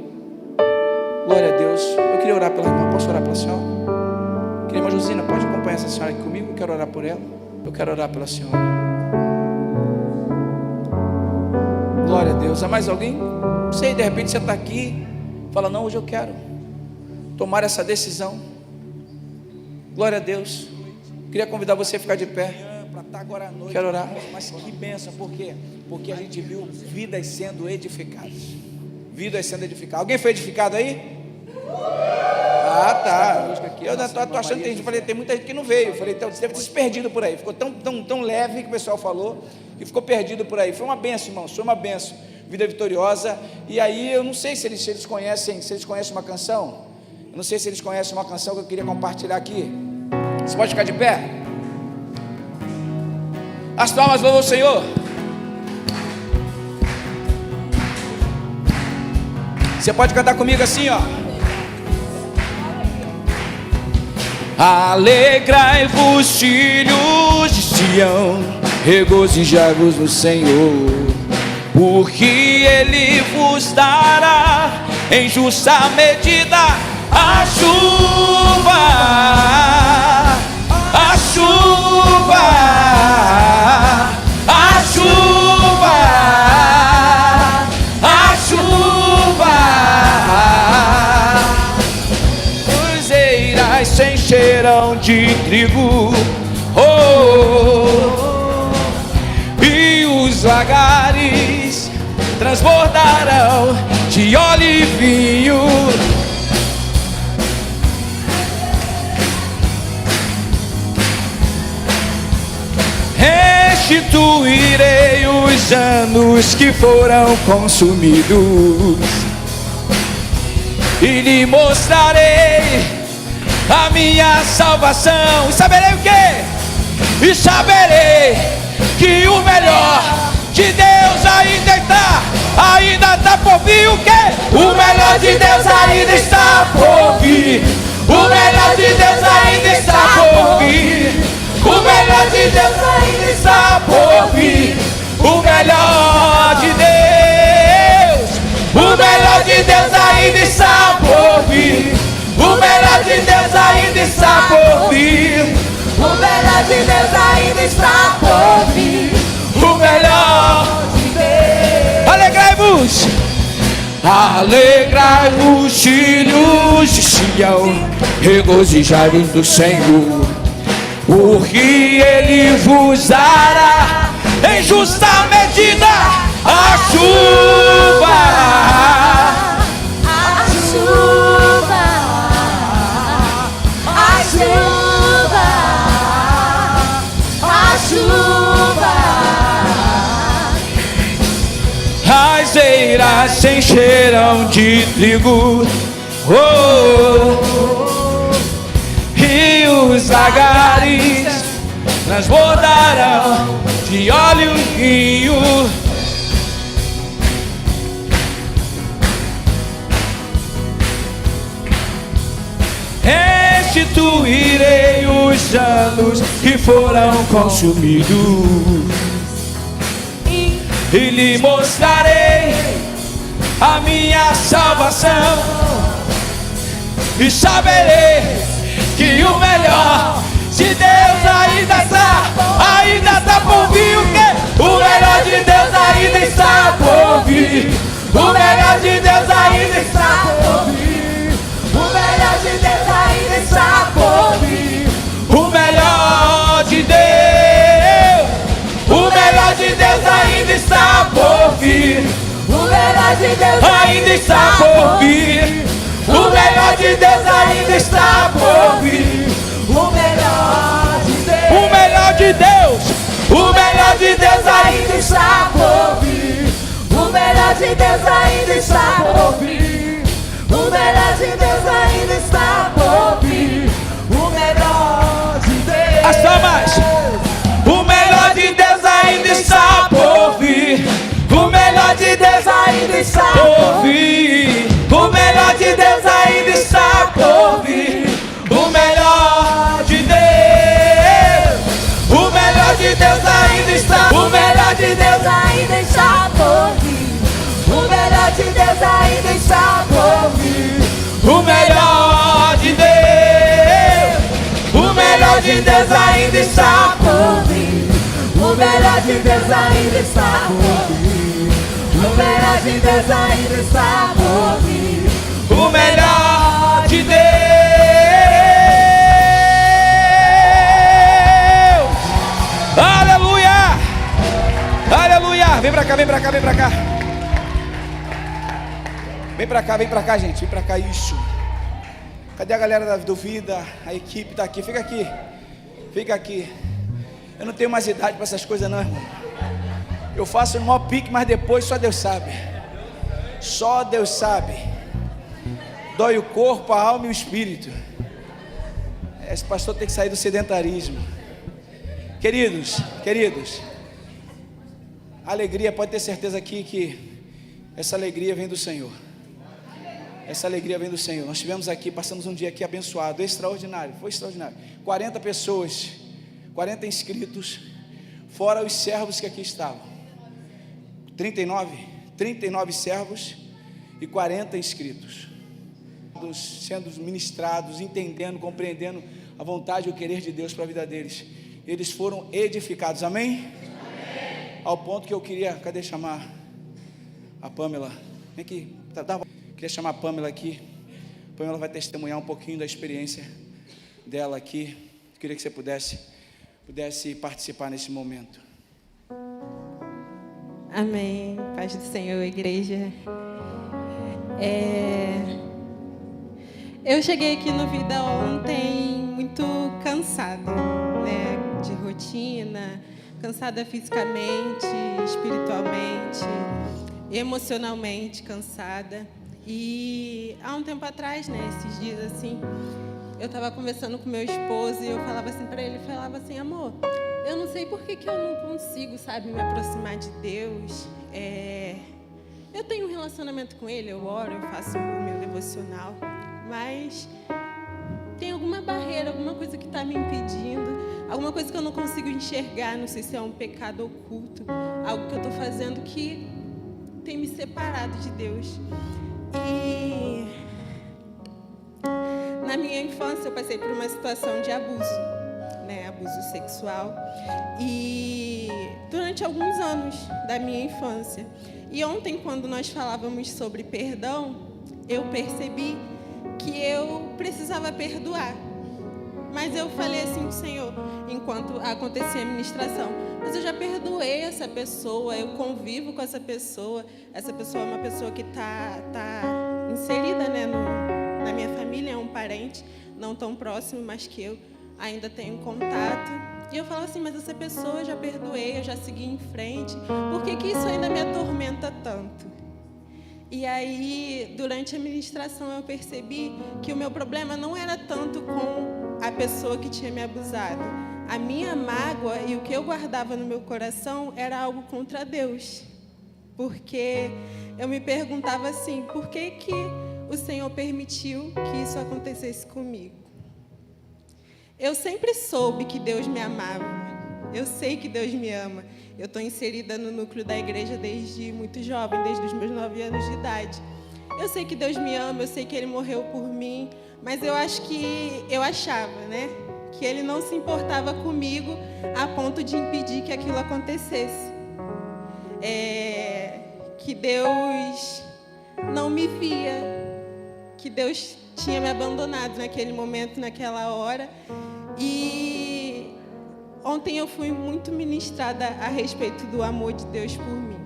Glória a Deus. Eu queria orar pela irmã, posso orar pela senhora? Querida irmã Josina, pode acompanhar essa senhora aqui comigo? Eu quero orar por ela, eu quero orar pela senhora. Glória a Deus. Há mais alguém? Não sei, de repente você está aqui, fala: não, hoje eu quero tomar essa decisão. Glória a Deus. Queria convidar você a ficar de pé. Agora à noite, quero orar. Mas que bênção, por quê? Porque a gente viu vidas sendo edificadas. Vidas sendo edificadas. Alguém foi edificado aí? Ah, tá. Eu estou achando que tem gente, falei, tem muita gente que não veio. Eu falei, então, você deve ter se perdido por aí. Ficou tão leve que o pessoal falou, e ficou perdido por aí. Foi uma bênção, irmãos, foi uma bênção. Vida vitoriosa. E aí, eu não sei se eles conhecem uma canção. Eu não sei se eles conhecem uma canção que eu queria compartilhar aqui. Você pode ficar de pé? As palmas, louvam o Senhor. Você pode cantar comigo assim, ó. Alegrai-vos, filhos de Sião, regozijai-vos no Senhor, porque Ele vos dará em justa medida a chuva, a chuva, a chuva, a chuva. Os eirais se encherão de trigo, e os lagares transbordarão de óleo e vinho. Restituirei os anos que foram consumidos, e lhe mostrarei a minha salvação. E saberei o quê? E saberei que o melhor de Deus ainda está por vir. O quê? O melhor de Deus ainda está por vir. O melhor de Deus ainda está por vir. O melhor de Deus ainda está por vir. O melhor de Deus, o melhor de Deus ainda está por vir. O melhor de Deus ainda está por vir. O melhor de Deus ainda está por vir. O melhor de Deus. Alegrai-vos, alegrai-vos, filhos de Sião, regozijai-vos do Senhor, porque Ele vos dará em justa medida a chuva. A chuva, a chuva, a chuva. As eiras se encherão de trigo, e os lagares transbordarão de óleo e vinho. Restituirei os anos que foram consumidos, e lhe mostrarei a minha salvação, e saberei que o melhor de Deus ainda está por vir. O quê? O melhor de Deus ainda está por vir. O melhor de Deus ainda está por vir. O melhor de Deus ainda está por vir. O melhor de Deus, o melhor de Deus ainda está por vir. O melhor de Deus Ainda está por vir. O melhor de Deus ainda está por vir. O melhor de Deus, O melhor de Deus, o melhor de Deus ainda está por vir. O melhor de Deus ainda está por vir. O melhor de Deus ainda está por vir. O melhor de Deus. Hasta mais. O melhor de Deus ainda está por vir. O melhor de Deus ainda está por vir. O melhor de Deus ainda está por vir. O melhor de Deus, o melhor de Deus ainda está. O melhor de Deus ainda está por vir. O melhor de Deus ainda está por vir. O melhor de Deus, o melhor de Deus ainda está por vir. O melhor de Deus ainda está por vir. O melhor de Deus ainda está por vir. O melhor de Deus. Aleluia! Aleluia! Vem pra cá, vem pra cá, vem pra cá. Vem pra cá, gente. Vem pra cá, isso. Cadê a galera da Duvida? A equipe tá aqui. Fica aqui. Fica aqui. Eu não tenho mais idade pra essas coisas não, irmão. Eu faço o maior pique, mas depois só Deus sabe. Só Deus sabe. Dói o corpo, a alma e o espírito. Esse pastor tem que sair do sedentarismo. Queridos, alegria, pode ter certeza aqui que essa alegria vem do Senhor. Essa alegria vem do Senhor. Nós estivemos aqui, passamos um dia aqui abençoado, extraordinário, foi extraordinário. 40 pessoas, 40 inscritos, fora os servos que aqui estavam. 39 servos e 40 inscritos. Sendo ministrados, entendendo, compreendendo a vontade e o querer de Deus para a vida deles. Eles foram edificados, amém? Amém. Ao ponto que eu queria, cadê chamar a Pamela? Vem aqui, queria chamar a Pamela aqui. A Pamela vai testemunhar um pouquinho da experiência dela aqui. Queria que você pudesse participar nesse momento. Amém. Paz do Senhor, igreja. Eu cheguei aqui no Vida ontem muito cansada, né? De rotina, cansada fisicamente, espiritualmente, emocionalmente cansada. E há um tempo atrás, né? Esses dias assim, eu estava conversando com meu esposo e eu falava assim para ele, amor, eu não sei por que eu não consigo, sabe, me aproximar de Deus. Eu tenho um relacionamento com Ele, eu oro, eu faço o meu devocional, mas tem alguma barreira, alguma coisa que está me impedindo, alguma coisa que eu não consigo enxergar, não sei se é um pecado oculto, algo que eu estou fazendo que tem me separado de Deus. E na minha infância eu passei por uma situação de abuso, né, abuso sexual, e durante alguns anos da minha infância. E ontem, quando nós falávamos sobre perdão, eu percebi que eu precisava perdoar. Mas eu falei assim com o Senhor, enquanto acontecia a ministração, mas eu já perdoei essa pessoa, eu convivo com essa pessoa é uma pessoa que tá inserida, né, na minha família, é um parente, não tão próximo, mas que eu ainda tenho contato. E eu falo assim, mas essa pessoa eu já perdoei, eu já segui em frente, por que isso ainda me atormenta tanto? E aí, durante a ministração, eu percebi que o meu problema não era tanto com a pessoa que tinha me abusado. A minha mágoa e o que eu guardava no meu coração era algo contra Deus. Porque eu me perguntava assim, por que o Senhor permitiu que isso acontecesse comigo? Eu sempre soube que Deus me amava. Eu sei que Deus me ama. Eu estou inserida no núcleo da igreja desde muito jovem, desde os meus 9 anos de idade. Eu sei que Deus me ama, eu sei que Ele morreu por mim, mas eu achava, né, que Ele não se importava comigo a ponto de impedir que aquilo acontecesse. Que Deus não me via, que Deus tinha me abandonado naquele momento, naquela hora. E ontem eu fui muito ministrada a respeito do amor de Deus por mim.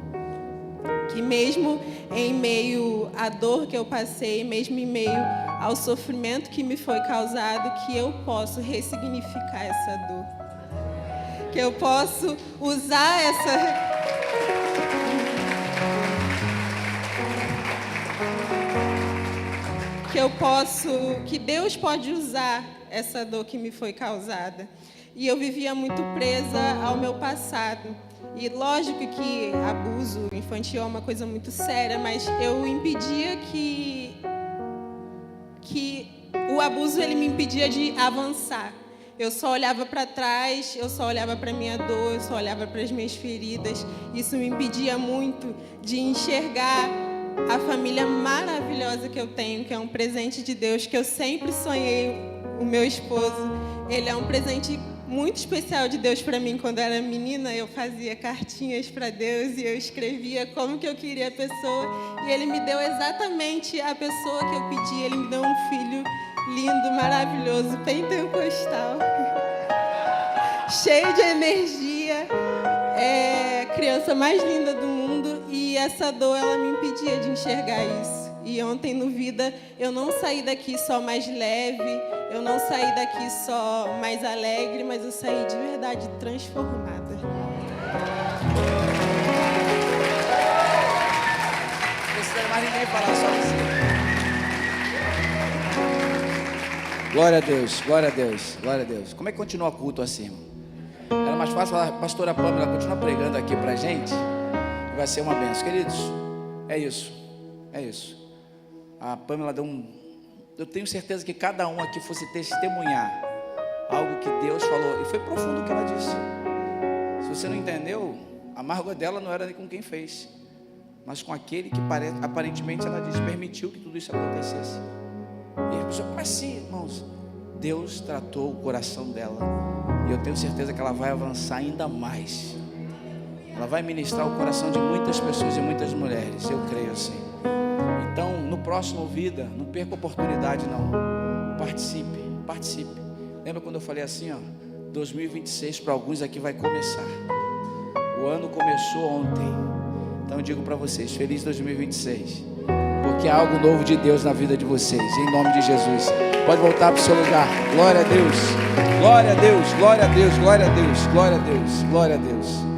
Que mesmo em meio à dor que eu passei, mesmo em meio ao sofrimento que me foi causado, que eu posso ressignificar essa dor. Que eu posso usar que Deus pode usar essa dor que me foi causada. E eu vivia muito presa ao meu passado. E lógico que abuso infantil é uma coisa muito séria, mas eu impedia que o abuso ele me impedia de avançar. Eu só olhava para trás, eu só olhava para a minha dor, eu só olhava para as minhas feridas. Isso me impedia muito de enxergar a família maravilhosa que eu tenho, que é um presente de Deus, que eu sempre sonhei. O meu esposo, ele é um presente muito especial de Deus para mim. Quando eu era menina, eu fazia cartinhas para Deus e eu escrevia como que eu queria a pessoa. E Ele me deu exatamente a pessoa que eu pedi. Ele me deu um filho lindo, maravilhoso, pentecostal, cheio de energia, criança mais linda do mundo. E essa dor, ela me impedia de enxergar isso. E ontem no Vida, eu não saí daqui só mais leve, eu não saí daqui só mais alegre, mas eu saí de verdade transformada. Não precisa mais ninguém falar, só você. Glória a Deus, glória a Deus, glória a Deus. Como é que continua o culto assim, irmão? Era mais fácil falar, pastora Pâmela continua pregando aqui pra gente, e vai ser uma bênção. Queridos, é isso, é isso. A Pâmela deu eu tenho certeza que cada um aqui fosse testemunhar algo que Deus falou, e foi profundo o que ela disse. Se você não entendeu, a mágoa dela não era com quem fez, mas com aquele que aparentemente ela disse, permitiu que tudo isso acontecesse. E a pessoa, mas sim, irmãos, Deus tratou o coração dela, e eu tenho certeza que ela vai avançar ainda mais. Ela vai ministrar o coração de muitas pessoas e muitas mulheres, eu creio assim. Então, no próximo Vida, não perca a oportunidade não. Participe. Lembra quando eu falei assim, ó, 2026 para alguns aqui vai começar. O ano começou ontem. Então eu digo para vocês, feliz 2026. Porque há algo novo de Deus na vida de vocês, em nome de Jesus. Pode voltar para o seu lugar. Glória a Deus. Glória a Deus, glória a Deus, glória a Deus, glória a Deus, glória a Deus.